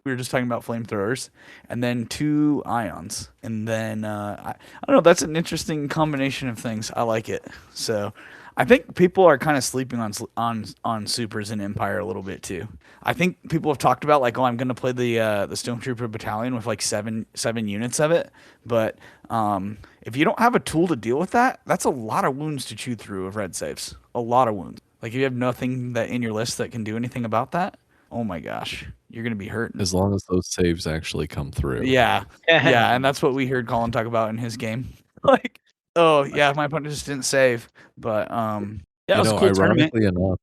We were just talking about flamethrowers, and then 2 ions, and then I don't know. That's an interesting combination of things. I like it. So I think people are kind of sleeping on supers in Empire a little bit too. I think people have talked about like, oh, I'm going to play the Stormtrooper battalion with like seven units of it, but if you don't have a tool to deal with that, that's a lot of wounds to chew through of red saves. A lot of wounds. Like if you have nothing that in your list that can do anything about that, oh my gosh, you're going to be hurting. As long as those saves actually come through. Yeah, yeah, and that's what we heard Colin talk about in his game. Like, oh yeah, my opponent just didn't save, but yeah, it was a cool tournament. Ironically enough,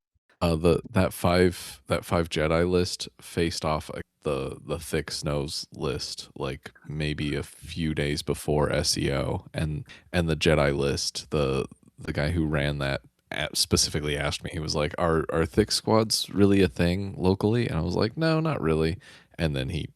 that five Jedi list faced off the thick snows list like maybe a few days before SEO, and the Jedi list, the guy who ran that specifically asked me, he was like, are thick squads really a thing locally? And I was like, no, not really. And then he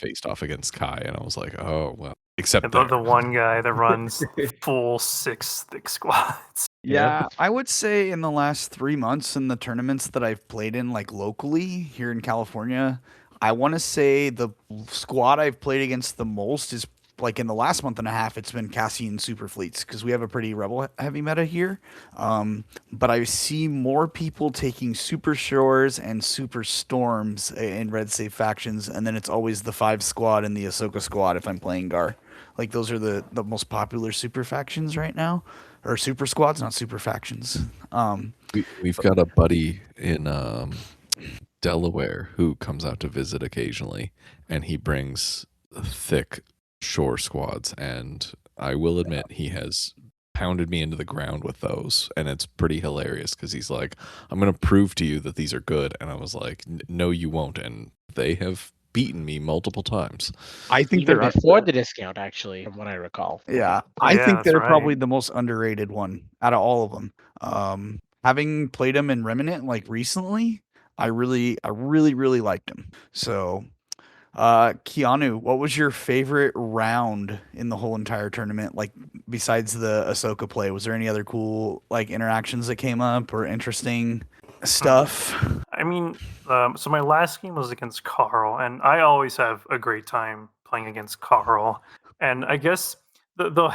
faced off against Kai, and I was like, oh well. Except the one guy that runs full 6 thick squads. Yeah, I would say in the last 3 months in the tournaments that I've played in, like locally here in California, I want to say the squad I've played against the most is like in the last month and a half, it's been Cassian super fleets because we have a pretty rebel heavy meta here. But I see more people taking super shores and super storms in red save factions, and then it's always the 5 squad and the Ahsoka squad if I'm playing Gar. Like those are the most popular super factions right now, or super squads, not super factions. We've got a buddy in Delaware who comes out to visit occasionally, and he brings thick shore squads, and I will admit he has pounded me into the ground with those, and it's pretty hilarious because he's like, I'm gonna prove to you that these are good, and I was like, no you won't, and they have beaten me multiple times. I think Even they're before the discount, actually, from what I recall. Yeah, I think they're right. probably the most underrated one out of all of them. Having played them in Remnant like recently, I really liked them. So, Keanu, what was your favorite round in the whole entire tournament? Like besides the Ahsoka play, was there any other cool like interactions that came up or interesting stuff? I mean, so my last game was against Carl, and I always have a great time playing against Carl. And I guess the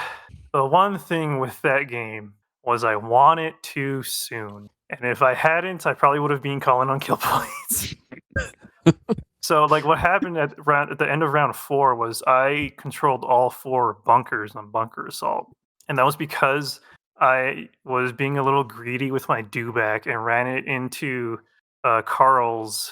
one thing with that game was I won it too soon. And if I hadn't, I probably would have been calling on kill points. So, like, what happened at the end of round 4 was I controlled all 4 bunkers on bunker assault, and that was because I was being a little greedy with my dewback and ran it into Carl's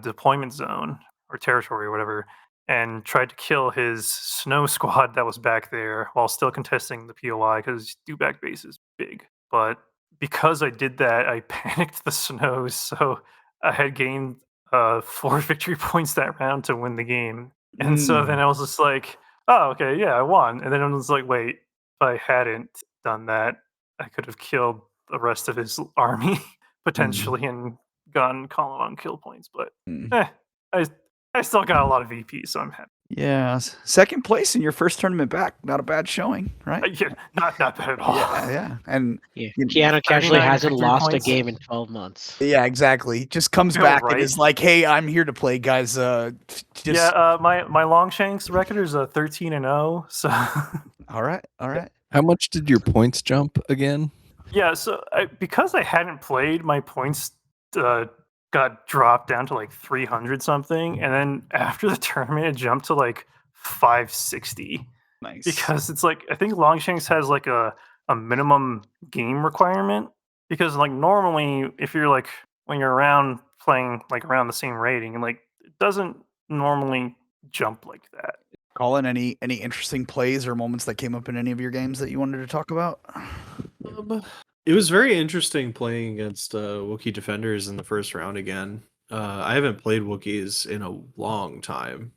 deployment zone or territory or whatever, and tried to kill his snow squad that was back there while still contesting the POI because dewback base is big. But because I did that, I panicked the snows, so I had gained 4 victory points that round to win the game. And so then I was just like, oh, okay, yeah, I won. And then I was like, wait, if I hadn't done that, I could have killed the rest of his army potentially and gotten Colin on kill points. But I still got a lot of VP, so I'm happy. Yeah, second place in your first tournament back. Not a bad showing, right? Yeah, not bad at all. Yeah. And Keanu casually 39 hasn't victory lost points. a game in 12 months. yeah, exactly. Just comes Yeah, back right. and is like, "Hey, I'm here to play, guys." My Longshanks record is 13-0. So All right. How much did your points jump again? Yeah, so because I hadn't played, my points got dropped down to like 300 something, and then after the tournament, it jumped to like 560. Nice. Because it's like I think Longshanks has like a minimum game requirement. Because like normally, if you're like when you're around playing like around the same rating, and like it doesn't normally jump like that. Colin, any interesting plays or moments that came up in any of your games that you wanted to talk about? It was very interesting playing against Wookiee defenders in the first round again. I haven't played Wookiees in a long time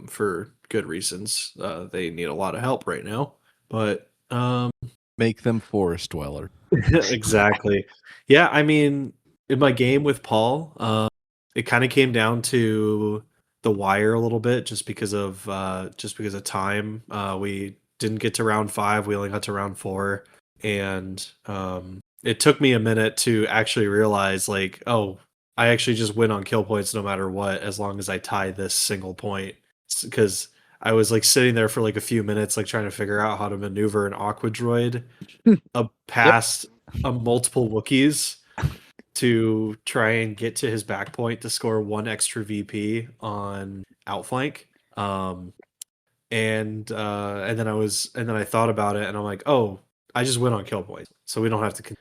for good reasons. They need a lot of help right now, but Make them forest dweller. exactly. Yeah, I mean, in my game with Paul, it kind of came down to the wire a little bit, just because of time. We didn't get to round 5; we only got to round 4, and it took me a minute to actually realize, like, oh, I actually just win on kill points no matter what, as long as I tie this single point. Because I was like sitting there for like a few minutes, like trying to figure out how to maneuver an Aqua Droid past multiple Wookiees to try and get to his back point to score 1 extra VP on outflank. And then I thought about it, and I'm like, oh, I just win on kill points, so we don't have to.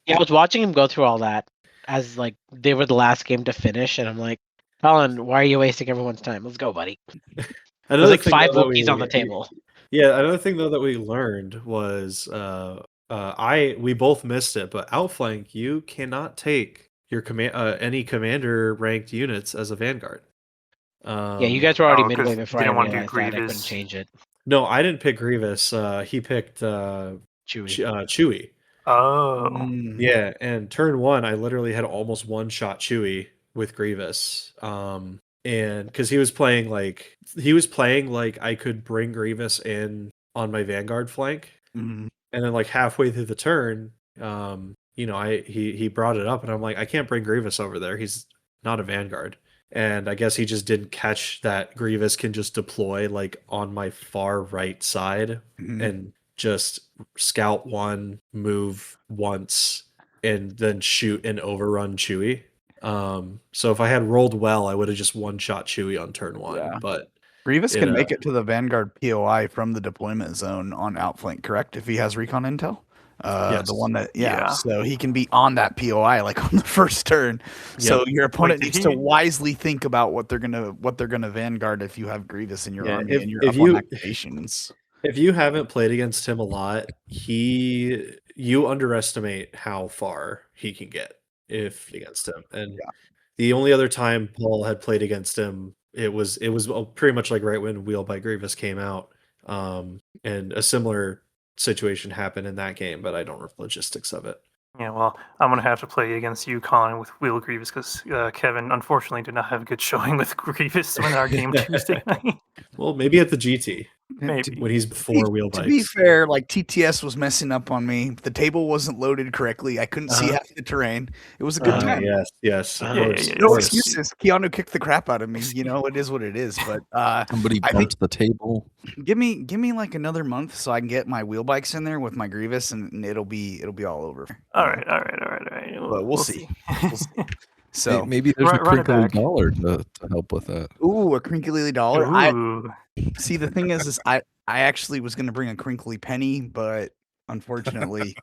Yeah, I was watching him go through all that as like they were the last game to finish, and I'm like, Colin, why are you wasting everyone's time? Let's go, buddy. There's like 5 Wookiees on the table. Yeah, another thing though that we learned was we both missed it, but outflank, you cannot take your any commander ranked units as a vanguard. Yeah, you guys were already 'cause midway you before I didn't wanna do realized that. I couldn't Grievous. change it. No, I didn't pick Grievous. He picked Chewie. Chewie. Oh, Yeah, and turn 1, I literally had almost one-shot Chewie with Grievous. And because he was playing like I could bring Grievous in on my Vanguard flank, Mhm. and then like halfway through the turn, he brought it up, and I'm like, I can't bring Grievous over there. He's not a Vanguard. And I guess he just didn't catch that Grievous can just deploy like on my far right side and just scout 1, move once, and then shoot and overrun Chewie. So if I had rolled well, I would have just one-shot Chewie on turn 1. Yeah. But Grievous can make it to the Vanguard POI from the deployment zone on outflank, correct? If he has recon intel. Yes. The one that Yeah. so he can be on that POI like on the first turn. So your opponent Wait, needs did to he- wisely think about what they're gonna Vanguard if you have Grievous in your Yeah, army if- and you're if up on you- activations. if you haven't played against him a lot, you underestimate how far he can get if against him. And the only other time Paul had played against him, it was pretty much like right when Wheel by Grievous came out. And a similar situation happened in that game, but I don't know the logistics of it. yeah. Well, I'm gonna have to play against you, Colin, with Wheel Grievous because Kevin unfortunately did not have a good showing with Grievous in our game Tuesday night. Well, maybe at the GT Maybe. when he's before wheel bikes. To be fair, like TTS was messing up on me. The table wasn't loaded correctly. I couldn't see half the terrain. It was a good time. Yes. Of Yeah, course. yeah, No yeah. excuses. Keanu kicked the crap out of me. You know, it is what it is. But Somebody I bumped the table. give me like another month so I can get my wheel bikes in there with my Grievous, and it'll be all over. All right. But we'll see. We'll see. So Maybe there's a run it crinkly back. dollar to help with that. ooh, a crinkly dollar. I Ooh. see. The thing is I actually was going to bring a crinkly penny, but unfortunately,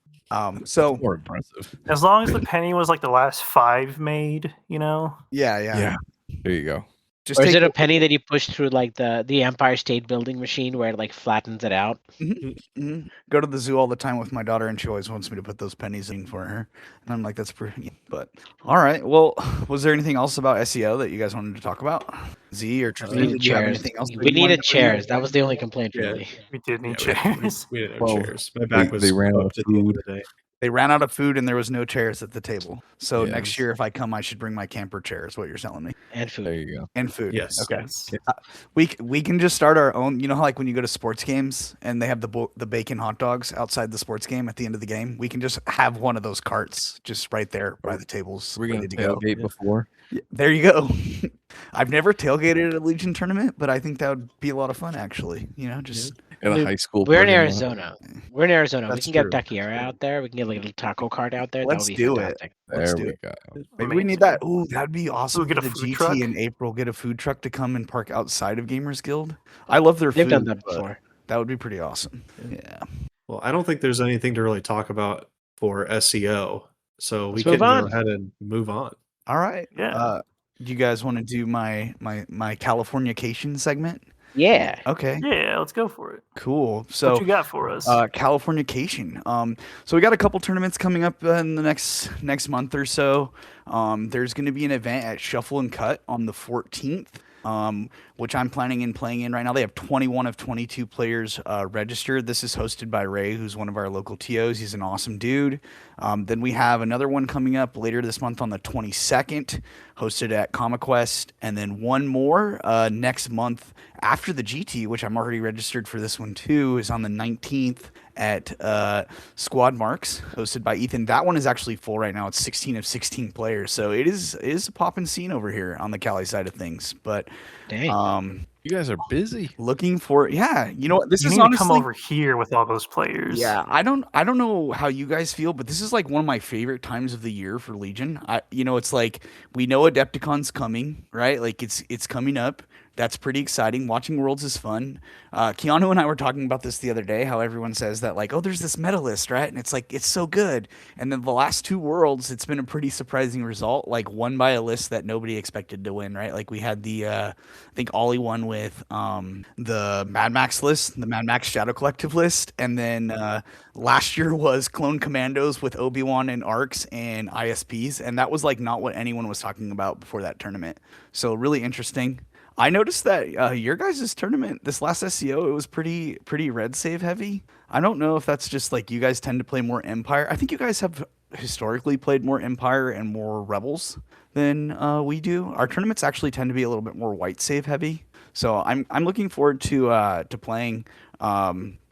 so More impressive. As long as the penny was like the last 5 made, you know. yeah. There you go. Just Or is take it a penny that you push through like the Empire State Building machine where it like flattens it out? Go to the zoo all the time with my daughter, and she always wants me to put those pennies in for her. And I'm like, that's pretty. But all right. Well, was there anything else about SEO that you guys wanted to talk about? Z or Tristan, We needed did you have chairs. anything else? that We you wanted needed to bring up? chairs. That was the only complaint, Yeah. really. We did need Yeah, chairs. we didn't have Well, chairs. My back was they ran out of fucked at the end food. of the day. They ran out of food, and there was no chairs at the table. So Yeah. next year, if I come, I should bring my camper chair. Is what you're telling me? And There food. you go. And food. Yes. Okay. Yes. We can just start our own. You know how like when you go to sports games and they have the bacon hot dogs outside the sports game at the end of the game. We can just have one of those carts just right there by the tables. We're gonna ready to go. tailgate before. Yeah, there you go. I've never tailgated at a Legion tournament, but I think that would be a lot of fun. Actually, you know, just In a high school We're in parking lot. Arizona. We're in Arizona. We That's can true. get taquiera out there. We can get like a little taco cart out there. That Let's would be do it. fantastic. Let's There do we it. go. Maybe we need Amazing. that. Ooh, that'd be awesome get for a the food GT truck? in April. Get a food truck to come and park outside of Gamers Guild. I love their They've food. done that but before. That would be pretty awesome. Yeah. Well, I don't think there's anything to really talk about for SEO, so we Let's can move go on. ahead and move on. All right. Yeah. Do you guys want to do my Californication segment? Yeah. Okay. Yeah, let's go for it. Cool. What So you got for us? Californication. So we got a couple tournaments coming up in the next month or so. There's going to be an event at Shuffle and Cut on the 14th. Which I'm planning in playing in right now. They have 21 of 22 players registered. This is hosted by Ray, who's one of our local TOs. He's an awesome dude. Then we have another one coming up later this month on the 22nd, hosted at ComiQuest, and then one more next month after the GT, which I'm already registered for this one too, is on the 19th at Squad Marks, hosted by Ethan. That one is actually full right now. It's 16 of 16 players, so it is a poppin' scene over here on the Cali side of things. But Dang. You guys are busy. looking for, yeah, you know what? This you is need honestly, to come over here with all those players. yeah, I don't know how you guys feel, but this is like one of my favorite times of the year for Legion. It's like we know Adepticon's coming, right? Like it's coming up. That's pretty exciting. Watching Worlds is fun. Keanu and I were talking about this the other day, how everyone says that, like, oh, there's this meta list, right? And it's like, it's so good. And then the last two Worlds, it's been a pretty surprising result, like won by a list that nobody expected to win, right? Like we had the, I think Ollie won with the Mad Max list, the Mad Max Shadow Collective list. And then last year was Clone Commandos with Obi-Wan and Arcs and ISPs. And that was like not what anyone was talking about before that tournament. So really interesting. I noticed that your guys' tournament, this last SEO, it was pretty red save heavy. I don't know if that's just like you guys tend to play more Empire. I think you guys have historically played more Empire and more Rebels than we do. Our tournaments actually tend to be a little bit more white save heavy. So I'm looking forward to playing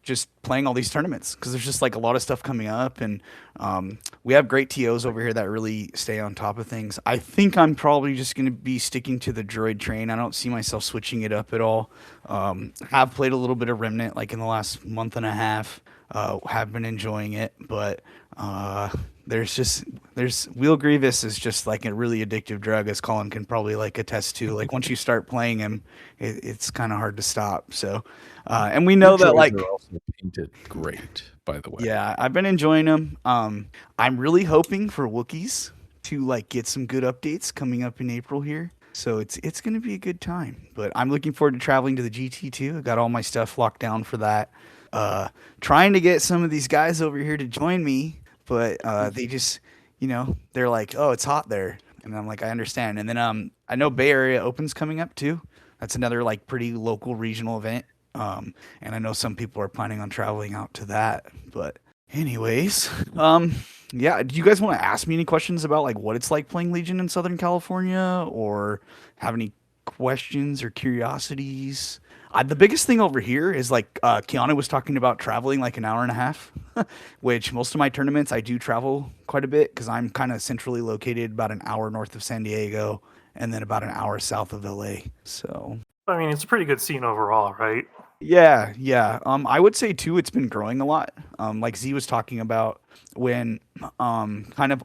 just playing all these tournaments because there's just like a lot of stuff coming up, and we have great TOs over here that really stay on top of things. I think I'm probably just going to be sticking to the droid train. I don't see myself switching it up at all. Have played a little bit of Remnant like in the last month and a half. Have been enjoying it, but there's Wheel Grievous is just like a really addictive drug, as Colin can probably like attest to. Like once you start playing him, it's kind of hard to stop. So, and we know that like They're also painted great, by the way. yeah, I've been enjoying them. I'm really hoping for Wookiees to like get some good updates coming up in April here. So it's going to be a good time. But I'm looking forward to traveling to the GT too. I got all my stuff locked down for that. Trying to get some of these guys over here to join me, but they just, they're like, oh, it's hot there. And I'm like, I understand. And then I know Bay Area Open's coming up too. That's another like pretty local regional event. And I know some people are planning on traveling out to that. But anyways, yeah, do you guys want to ask me any questions about like what it's like playing Legion in Southern California, or have any questions or curiosities? The biggest thing over here is like Keanu was talking about traveling like an hour and a half, which most of my tournaments I do travel quite a bit because I'm kind of centrally located, about an hour north of San Diego and then about an hour south of LA. So I mean, it's a pretty good scene overall, right? yeah. I would say too, it's been growing a lot. Like Z was talking about when kind of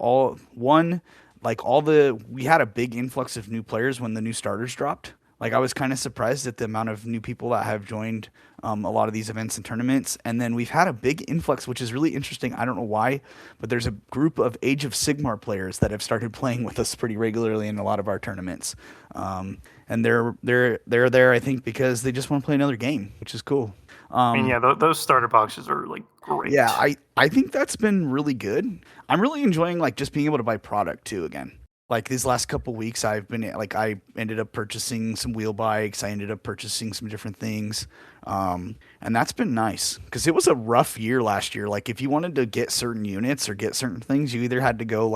we had a big influx of new players when the new starters dropped. Like I was kind of surprised at the amount of new people that have joined a lot of these events and tournaments. And then we've had a big influx, which is really interesting. I don't know why, but there's a group of Age of Sigmar players that have started playing with us pretty regularly in a lot of our tournaments. And they're there, I think, because they just want to play another game, which is cool. I mean, yeah, those starter boxes are like great. Yeah, I think that's been really good. I'm really enjoying like just being able to buy product too again. Like these last couple weeks, I ended up purchasing some wheel bikes. I ended up purchasing some different things. And that's been nice because it was a rough year last year. Like if you wanted to get certain units or get certain things, you either had to go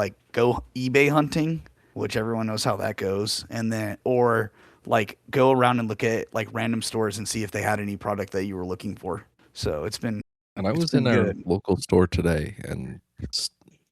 eBay hunting, which everyone knows how that goes. Or like go around and look at like random stores and see if they had any product that you were looking for. So it's been, And I was been in our good. local store today, and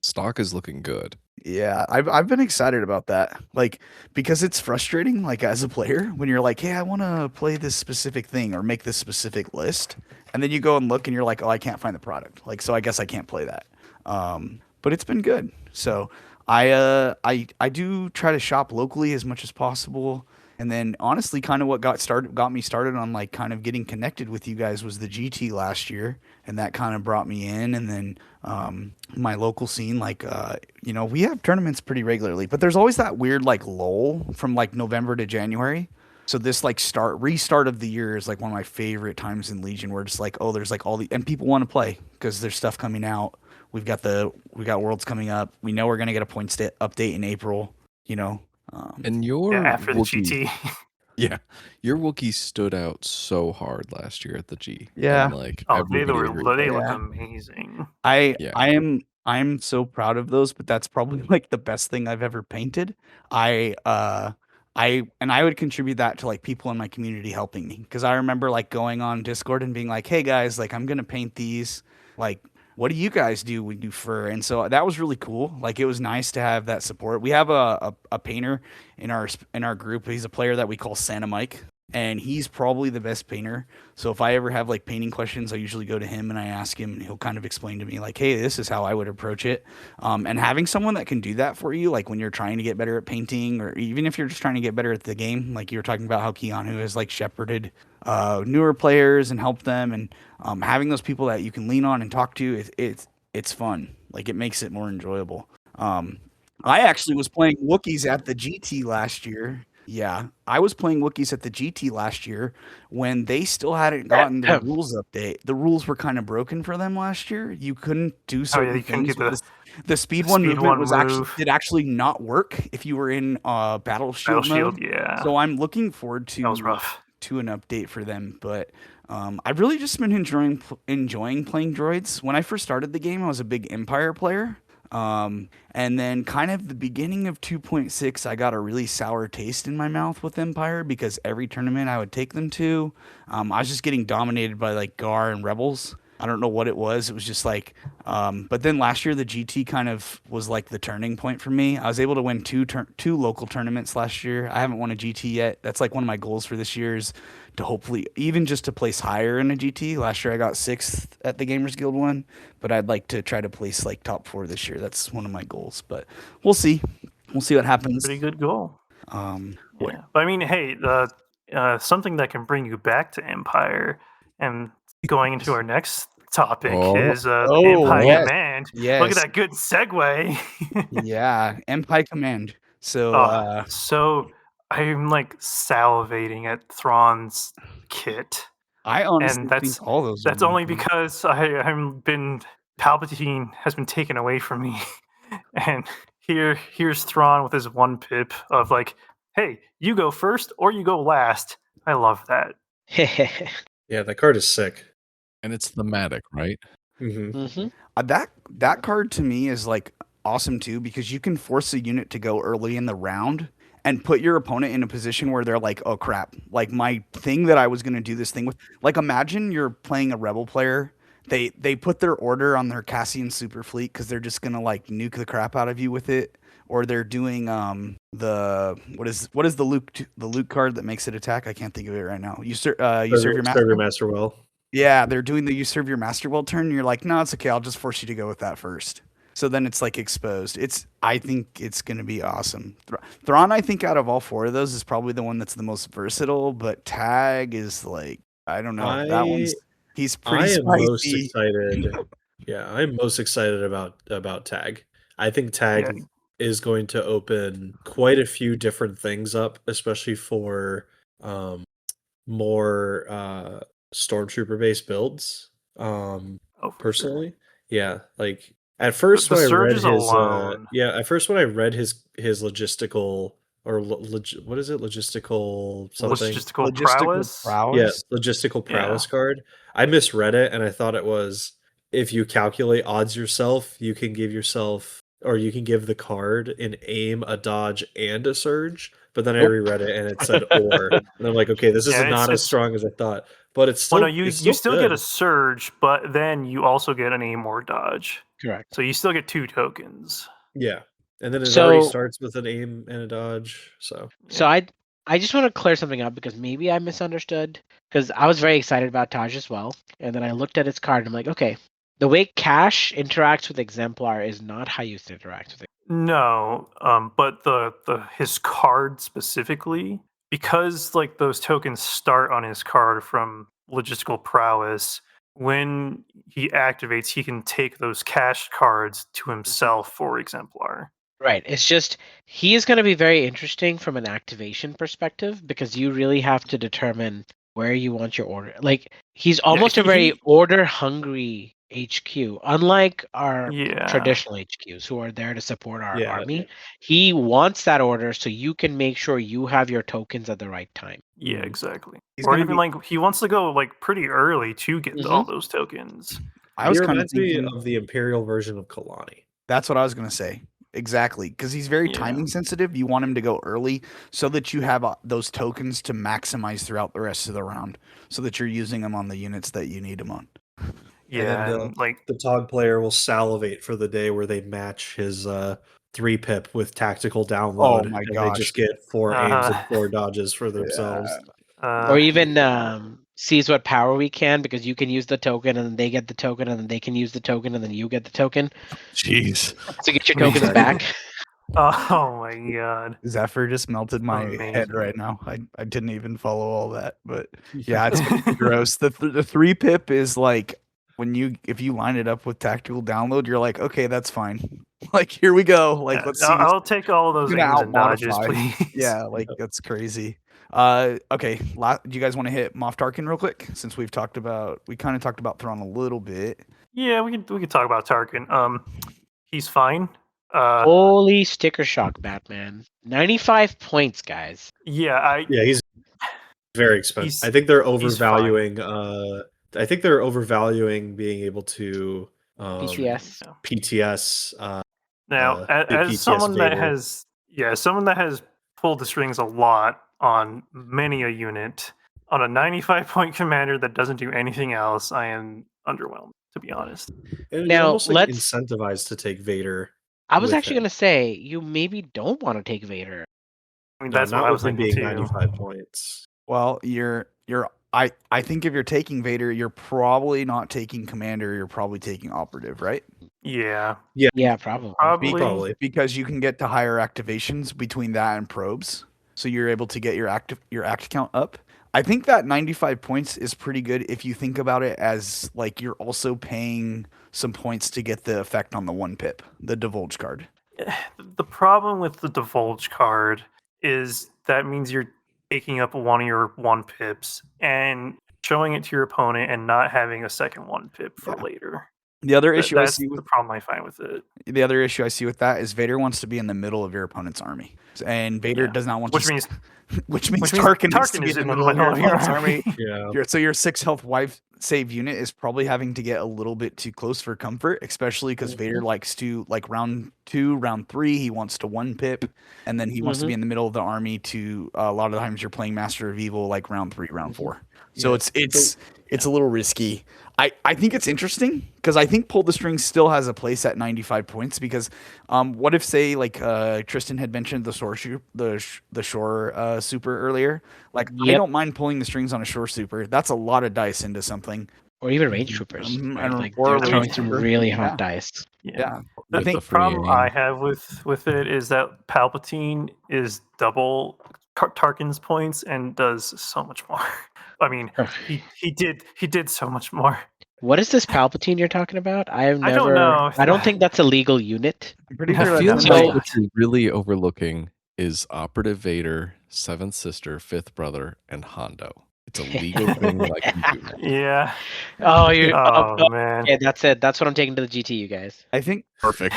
stock is looking good. Yeah, I've been excited about that. Like, because it's frustrating, like as a player, when you're like, hey, I want to play this specific thing or make this specific list, and then you go and look and you're like, oh, I can't find the product. Like, so I guess I can't play that. But it's been good. So I do try to shop locally as much as possible. And then honestly, kind of what got me started on like kind of getting connected with you guys was the GT last year, and that kind of brought me in. And then my local scene, like we have tournaments pretty regularly, but there's always that weird like lull from like November to January. So this like restart of the year is like one of my favorite times in Legion, where it's like, oh, there's like all the and people want to play because there's stuff coming out. We got Worlds coming up. We know we're gonna get a points update in April. You know, And your after the Wookiee, GT. yeah, your Wookiee stood out so hard last year at the G. Yeah. And like Oh, everybody agreed. they look Yeah. amazing. Yeah. I'm so proud of those, but that's probably like the best thing I've ever painted. I would contribute that to like people in my community helping me, because I remember like going on Discord and being like, hey guys, like I'm gonna paint these, like what do you guys do when you do fur? And so that was really cool. Like it was nice to have that support. We have a painter in our group. He's a player that we call Santa Mike, and he's probably the best painter. So if I ever have like painting questions, I usually go to him and I ask him, and he'll kind of explain to me like, hey, this is how I would approach it. And having someone that can do that for you, like when you're trying to get better at painting, or even if you're just trying to get better at the game, like you were talking about how Keanu has like shepherded newer players and helped them, and having those people that you can lean on and talk to, it's fun. Like it makes it more enjoyable. I actually was playing Wookiees at the GT last year. Yeah, I was playing Wookiees at the GT last year when they still hadn't gotten the rules update. The rules were kind of broken for them last year. You couldn't do certain you couldn't things. get The speed one speed movement one was move. actually not work if you were in Battle Shield mode. Yeah. So I'm looking forward That was rough. to an update for them. But I've really just been enjoying playing droids. When I first started the game, I was a big Empire player. And then kind of the beginning of 2.6, I got a really sour taste in my mouth with Empire, because every tournament I would take them to, I was just getting dominated by like Gar and Rebels. I don't know what it was. It was just like, but then last year the GT kind of was like the turning point for me. I was able to win two local tournaments last year. I haven't won a GT yet. That's like one of my goals for this year, is to hopefully even just to place higher in a GT. Last year I got 6th at the Gamers Guild one, but I'd like to try to place like top 4 this year. That's one of my goals, but we'll see. We'll see what happens. Pretty good goal. What- Yeah. But I mean, hey, something that can bring you back to Empire, and going into our next topic is Empire yes. Command. Yes. Look at that good segue. Yeah, Empire Command. So so I'm like salivating at Thrawn's kit. I honestly And that's think all those. That's only because Palpatine has been taken away from me, and here's Thrawn with his one pip of like, hey, you go first or you go last. I love that. Yeah, that card is sick. And it's thematic, right? Mm-hmm. That card to me is like awesome too, because you can force a unit to go early in the round and put your opponent in a position where they're like, oh crap, like my thing that I was going to do this thing with. Like imagine you're playing a Rebel player. They put their order on their Cassian super fleet because they're just going to like nuke the crap out of you with it. Or they're doing what is the Luke card that makes it attack? I can't think of it right now. You serve your master well. Yeah, they're doing the you serve your master well turn, and you're like, no, it's okay, I'll just force you to go with that first. So then it's like exposed. I think it's gonna be awesome. Thrawn, I think out of all 4 of those is probably the one that's the most versatile, but Tag is like, I don't know. He's pretty spicy. Most excited. Yeah, I'm most excited about Tag. I think Tag is going to open quite a few different things up, especially for more stormtrooper based builds. Personally, yeah, like at first when I read his when I read his logistical or what is it, logistical something, logistical prowess. Yeah, logistical prowess card. I misread it and I thought it was, if you calculate odds yourself, you can give yourself, or you can give the card an aim, a dodge, and a surge. But then I reread it and it said or, and I'm like, okay, this is not as strong as I thought. But it's still, you still get a surge, but then you also get an aim or dodge. Correct. So you still get 2 tokens. Yeah, And then it So- already starts with an aim and a dodge. So So I just want to clear something up because maybe I misunderstood. Because I was very excited about Taj as well, and then I looked at its card and I'm like, okay, the way Cash interacts with Exemplar is not how you interact with it. No, but the his card specifically, because like those tokens start on his card from logistical prowess. When he activates, he can take those cached cards to himself for Exemplar. Right. It's just he is going to be very interesting from an activation perspective because you really have to determine where you want your order. Like he's almost a very order hungry HQ, unlike our Yeah. traditional HQs who are there to support our Yeah. army. He wants that order so you can make sure you have your tokens at the right time. Yeah, Mhm. exactly. He's Or gonna even be- like he wants to go like pretty early to get all those tokens. I was he kind of reminds me thinking of the Imperial version of Kalani. that's what I was going to say. Exactly, because he's very Yeah. timing sensitive. You want him to go early so that you have those tokens to maximize throughout the rest of the round, so that you're using them on the units that you need them on. Yeah, then, and like The Tog player will salivate for the day where they match his 3-pip with tactical download. Oh my and gosh. They just get 4 aims and Uh-huh. 4 dodges for themselves. Or even sees what power we can because you can use the token and then they get the token and then they can use the token and then you get the token. Jeez. So get your tokens Exactly. back. oh my god. Zephyr just melted my head Amazing. right now. I didn't even follow all that, but yeah, it's gonna be gross. The 3-pip is like if you line it up with tactical download, you're like, okay, that's fine. Like here we go. Like Yeah, let's see. I'll take all of those gonna aims and dodges, out-modify. please. Yeah, like that's crazy. Okay. Do you guys want to hit Moff Tarkin real quick? Since we kind of talked about Thrawn a little bit. Yeah, we can talk about Tarkin. He's fine. Holy sticker shock, Batman. 95 points, guys. Yeah, Yeah, he's very expensive. He's- I think they're he's fine. overvaluing being able to PTS. PTS. Now, the as PTS someone that Vader. has pulled the strings a lot on many a unit, on a 95-point commander that doesn't do anything else, I am underwhelmed, to be honest. And Now, you're almost like let's- incentivized to take Vader. I was with actually him. going to say, you maybe don't want to take Vader. I mean, No, that's not what I with was him thinking being too. 95 points. Well, I think if you're taking Vader, you're probably not taking Commander. You're probably taking Operative, right? Yeah, Yeah, probably. probably. Because you can get to higher activations between that and probes, so you're able to get your act count up. I think that 95 points is pretty good if you think about it as like you're also paying some points to get the effect on the 1-pip, the Divulge card. The problem with the Divulge card is that means you're taking up one of your 1-pips and showing it to your opponent and not having a second 1-pip for Yeah. later. The other issue I That's see the with problem I find with it. the other issue I see with that is Vader wants to be in the middle of your opponent's army, and Vader Yeah. does not want Which to. means Which means which means Tarkin needs to Tarkin be is in the middle of your opponent's army. Yeah. So your 6 health wife save unit is probably having to get a little bit too close for comfort, especially because Vader likes to like round 2, round 3, he wants to 1-pip, and then he wants to be in the middle of the army to a lot of the times you're playing Master of Evil like round 3, round 4. So Yeah. it's a little risky. I think it's interesting because I think Pull the String still has a place at 95 points because what if say like Tristan had mentioned the shore super earlier, like I Yep. don't mind pulling the strings on a shore super. That's a lot of dice into something. Or even range troopers. Mhm, Right? and- Like or they're a throwing range some trooper. really hot Yeah. dice. Yeah. The, I think the problem free I aim. have with it is that Palpatine is double Tarkin's points and does so much more. I mean, he did so much more. What is this Palpatine you're talking about? I have I never. don't know. I don't think that's a legal unit. I'm pretty I sure I feel that's feel in, like So- what you're really overlooking is Operative Vader, Seventh Sister, Fifth Brother, and Hondo. It's a legal thing that I can do. Yeah. Oh, you. Oh man. Okay, that's it. That's what I'm taking to the GT, you guys. I think Perfect.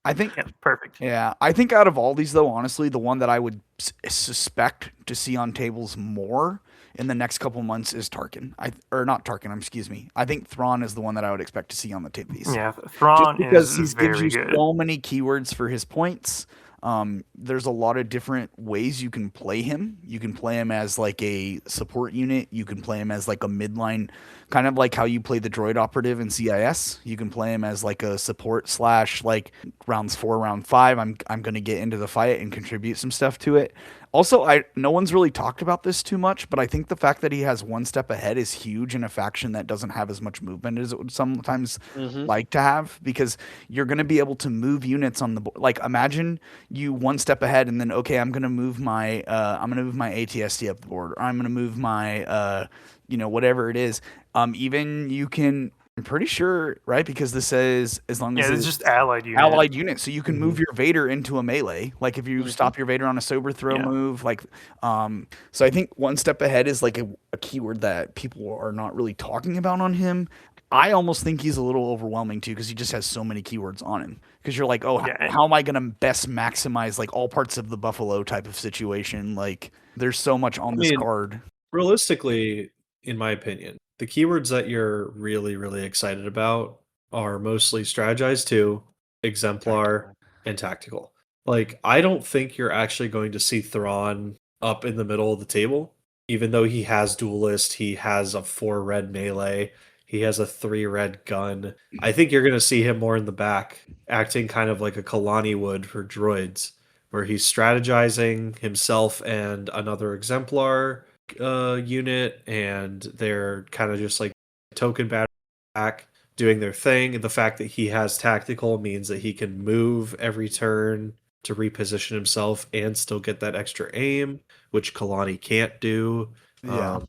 I think Yeah, perfect. Yeah, I think out of all these, though, honestly, the one that I would suspect to see on tables more in the next couple months is Tarkin. Not Tarkin. Excuse me. I think Thrawn is the one that I would expect to see on the tables. Yeah, Just Thrawn because is he gives very you good. so many keywords for his points. There's a lot of different ways you can play him. You can play him as like a support unit. You can play him as like a midline, kind of like how you play the droid operative in CIS. You can play him as like a support slash like rounds 4, round 5. I'm gonna get into the fight and contribute some stuff to it. Also, no one's really talked about this too much, but I think the fact that he has one step ahead is huge in a faction that doesn't have as much movement as it would sometimes like to have, because you're going to be able to move units on the board. Like, imagine you one step ahead and then, okay, I'm going to move my ATSD up the board, or I'm going to move my whatever it is. Even you can. I'm pretty sure, right? Because this says as long as it's just allied unit. Allied unit, so you can move your Vader into a melee. Like if you stop your Vader on a sober throw move, like so I think one step ahead is like a keyword that people are not really talking about on him. I almost think he's a little overwhelming too, because he just has so many keywords on him. Because you're like, oh, how am I going to best maximize like all parts of the Buffalo type of situation? Like there's so much on this card. Realistically, in my opinion, the keywords that you're really, really excited about are mostly Strategize 2, Exemplar, and Tactical. Like, I don't think you're actually going to see Thrawn up in the middle of the table, even though he has Duelist, he has a 4 red melee, he has a 3 red gun. I think you're going to see him more in the back, acting kind of like a Kalani would for droids, where he's strategizing himself and another Exemplar unit, and they're kind of just like token back doing their thing. The fact that he has Tactical means that he can move every turn to reposition himself and still get that extra aim, which Kalani can't do. But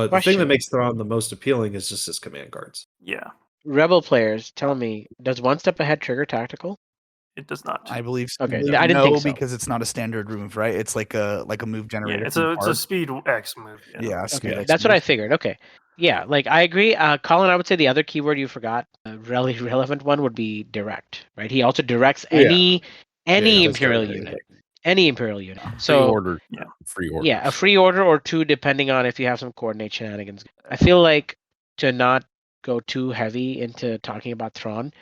the thing that makes Thrawn the most appealing is just his command cards. Yeah. Rebel players, tell me, does one step ahead trigger Tactical? It does not. I believe so. Okay, I didn't think so. Because it's not a standard move, right? It's like a move generator. Yeah, it's a speed X move. Yeah, okay, that's what I figured. Okay, yeah, like I agree. Colin, I would say the other keyword you forgot, a really relevant one, would be direct. Right? He also directs any Imperial unit. Any Imperial unit. So free order. Yeah, a free order or 2, depending on if you have some coordinate shenanigans. I feel like to not go too heavy into talking about Thrawn,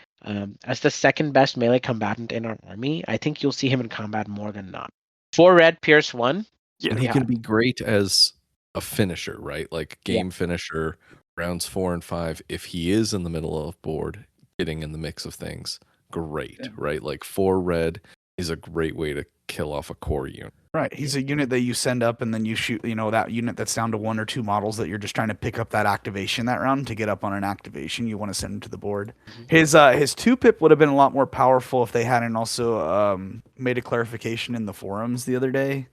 as the second best melee combatant in our army, I think you'll see him in combat more than not. 4 red, Pierce 1. And he can be great as a finisher, right? Like game finisher, rounds 4 and 5. If he is in the middle of board, getting in the mix of things, great, right? Like 4 red is a great way to kill off a core unit. Right. He's a unit that you send up and then you shoot, that unit that's down to 1 or 2 models that you're just trying to pick up that activation that round to get up on an activation. You want to send him to the board. His 2-pip would have been a lot more powerful if they hadn't also made a clarification in the forums the other day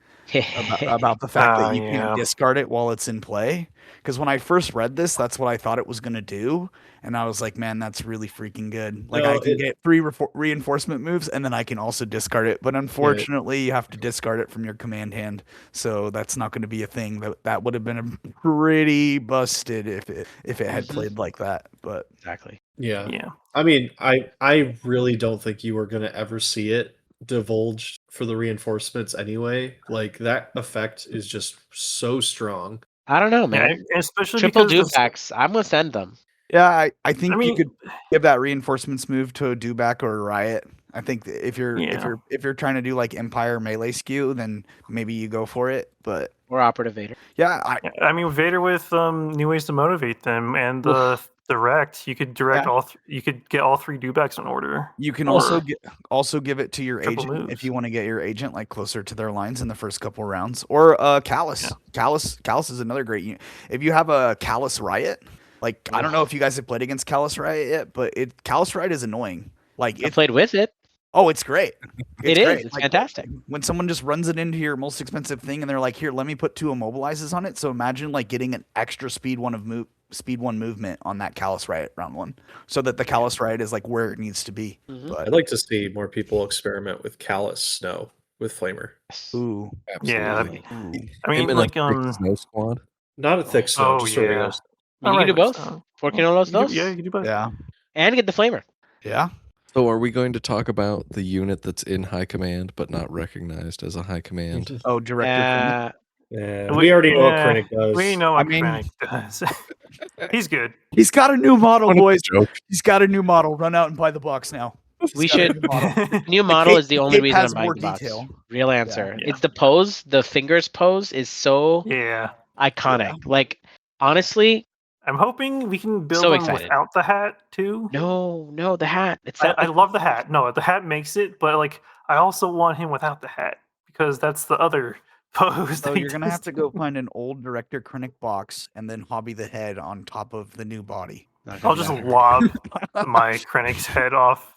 about the fact that you can't discard it while it's in play. Because when I first read this, that's what I thought it was going to do. And I was like, man, that's really freaking good. Like, I can get 3 reinforcement moves, and then I can also discard it. But unfortunately, you have to discard it from your command hand. So that's not going to be a thing. That would have been pretty busted if it had played like that. But exactly. Yeah. I mean, I really don't think you were going to ever see it divulged for the reinforcements anyway. Like, that effect is just so strong. I don't know, man. Especially triple because dewbacks. I'm gonna send them. Yeah, I think you could give that reinforcements move to a dewback or a riot. I think if you're trying to do like Empire melee skew, then maybe you go for it. But or operative Vader. Yeah, I mean Vader with new ways to motivate them and the direct. You could direct you could get all 3 dewbacks in order. You can also give it to your agent if you want to get your agent like closer to their lines in the first couple rounds. Or Callus. Callus is another great unit. If you have a Callus Riot, like I don't know if you guys have played against Callus Riot yet, but Callus Riot is annoying. Like I played with it. Oh, it's great. It's fantastic. When someone just runs it into your most expensive thing and they're like, here, let me put 2 immobilizes on it. So imagine like getting an extra speed 1 movement on that Callus Riot round 1, so that the Callus Riot is like where it needs to be. But I'd like to see more people experiment with Callus Snow with Flamer. Ooh, absolutely. Yeah, I mean, like Snow Squad. Not a thick snow. Just you can do both. 14 on those. Yeah, you can do both. Yeah, and get the Flamer. Yeah. So are we going to talk about the unit that's in high command but not recognized as a high command? Oh, Director. Yeah, we already know what Krennic does. We know what Krennic does. He's good. He's got a new model, boys. He's got a new model. Run out and buy the box now. We Got a should. new model. The new model is the only cape reason has I'm buying more the box. detail. Real answer. Yeah. It's the pose. The fingers pose is so Yeah. iconic. Like, honestly, I'm hoping we can build So one excited. without the hat too. no, the hat. It's I, not I like love the hat. No, the hat makes it, but like I also want him without the hat because that's the other pose. So that he you're gonna does have to go find an old Director Krennic box and then hobby the head on top of the new body. not gonna I'll be just that hard. lob my Krennic's head off.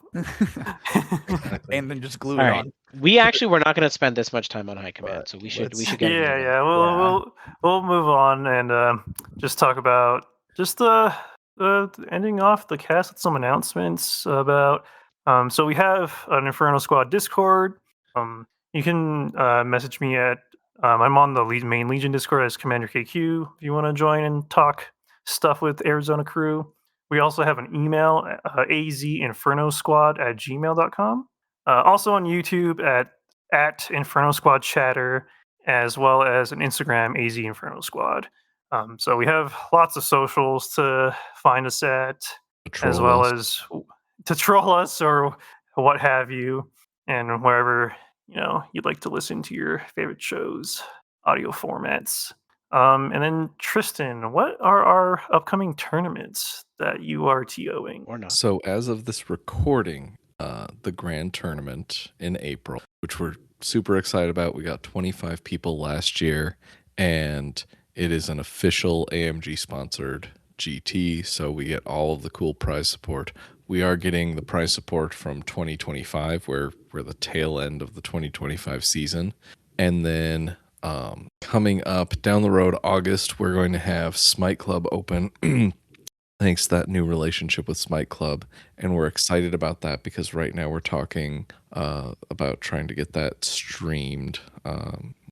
And then just glue All it right. on. We actually were not going to spend this much time on high command, But so we should let's- get into Yeah, it. yeah. Yeah. We'll move on and just talk about just ending off the cast with some announcements about. So we have an Inferno Squad Discord. You can message me at. I'm on the main Legion Discord as Commander KQ. If you want to join and talk stuff with Arizona crew. We also have an email, azinfernosquad@gmail.com. Also on YouTube at Inferno Squad Chatter, as well as an Instagram, AZ Inferno Squad. So we have lots of socials to find us at, as well as to troll us or what have you, and wherever you'd like to listen to your favorite shows, audio formats. And then Tristan, what are our upcoming tournaments that you are TOing? Or not. So as of this recording, the grand tournament in April, which we're super excited about. We got 25 people last year, and it is an official AMG sponsored GT, so we get all of the cool prize support. We are getting the prize support from 2025, where we're the tail end of the 2025 season. And then coming up down the road, August, we're going to have Smite Club open. Thanks to that new relationship with Smite Club. And we're excited about that because right now we're talking about trying to get that streamed.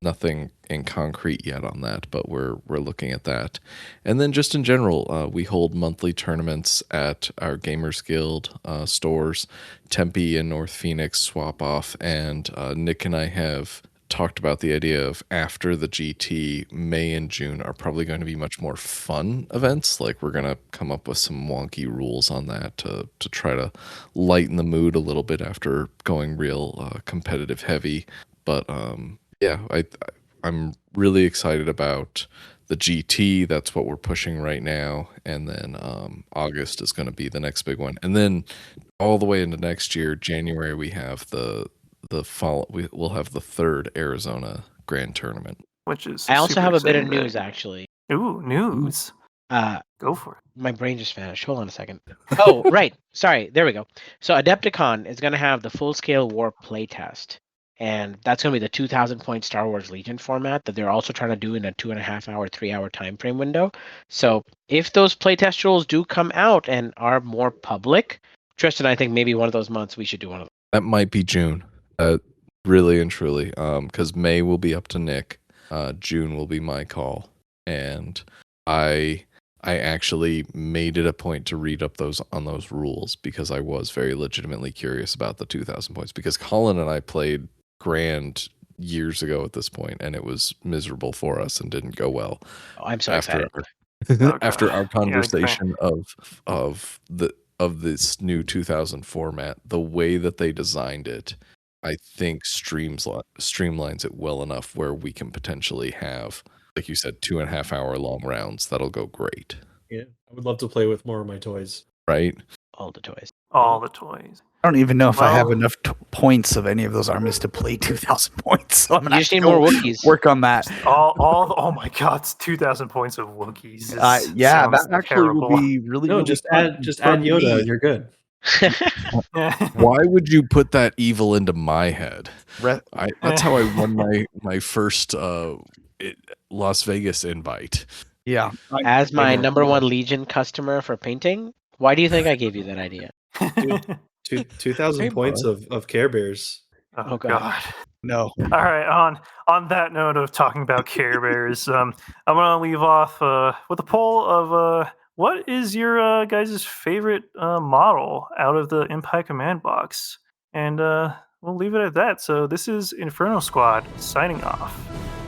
Nothing in concrete yet on that, but we're looking at that. And then just in general, we hold monthly tournaments at our Gamers Guild stores, Tempe and North Phoenix swap off, and Nick and I have talked about the idea of after the GT, May and June are probably going to be much more fun events. Like we're going to come up with some wonky rules on that to try to lighten the mood a little bit after going real competitive heavy. But yeah, I'm really excited about the GT. That's what we're pushing right now. And then August is going to be the next big one. And then all the way into next year, January, we have we'll have the third Arizona Grand Tournament. Which is I also super have a bit of exciting news, day. actually. Ooh, news. Go for it. My brain just vanished. Hold on a second. Oh, right. Sorry. There we go. So Adepticon is going to have the full-scale war playtest. And that's going to be the 2,000 point Star Wars Legion format that they're also trying to do in a 2.5 hour, 3 hour time frame window. So if those playtest rules do come out and are more public, Tristan, I think maybe one of those months we should do one of them. That might be June. Really and truly. Because May will be up to Nick. June will be my call. And I actually made it a point to read up those rules because I was very legitimately curious about the 2,000 points. Because Colin and I played Grand years ago at this point, and it was miserable for us and didn't go well. Oh, I'm so excited. After our conversation of this new 2000 format, the way that they designed it, I think streamlines it well enough where we can potentially have, like you said, 2.5 hour long rounds. That'll go great. Yeah, I would love to play with more of my toys. Right? All the toys. All the toys. I don't even know if I have Well- enough points of any of those armies to play 2,000 points. So I'm You gonna just have need to more go Wookiees. work on that. Oh my God! It's 2,000 points of Wookiees. Yeah, Sounds that actually terrible. will be really. No, really just fun add for Yoda, me. and you're good. Why would you put that evil into my head? Re- That's how I won my first Las Vegas invite. Yeah, As my I- number one Legion customer for painting, why do you think I gave you that idea? 2,000 Hey, points of Care Bears. Oh Oh, God. God! no. All right. On that note of talking about Care Bears, I'm gonna leave off with a poll of what is your guys' favorite model out of the Imp High Command Box, and we'll leave it at that. So this is Inferno Squad signing off.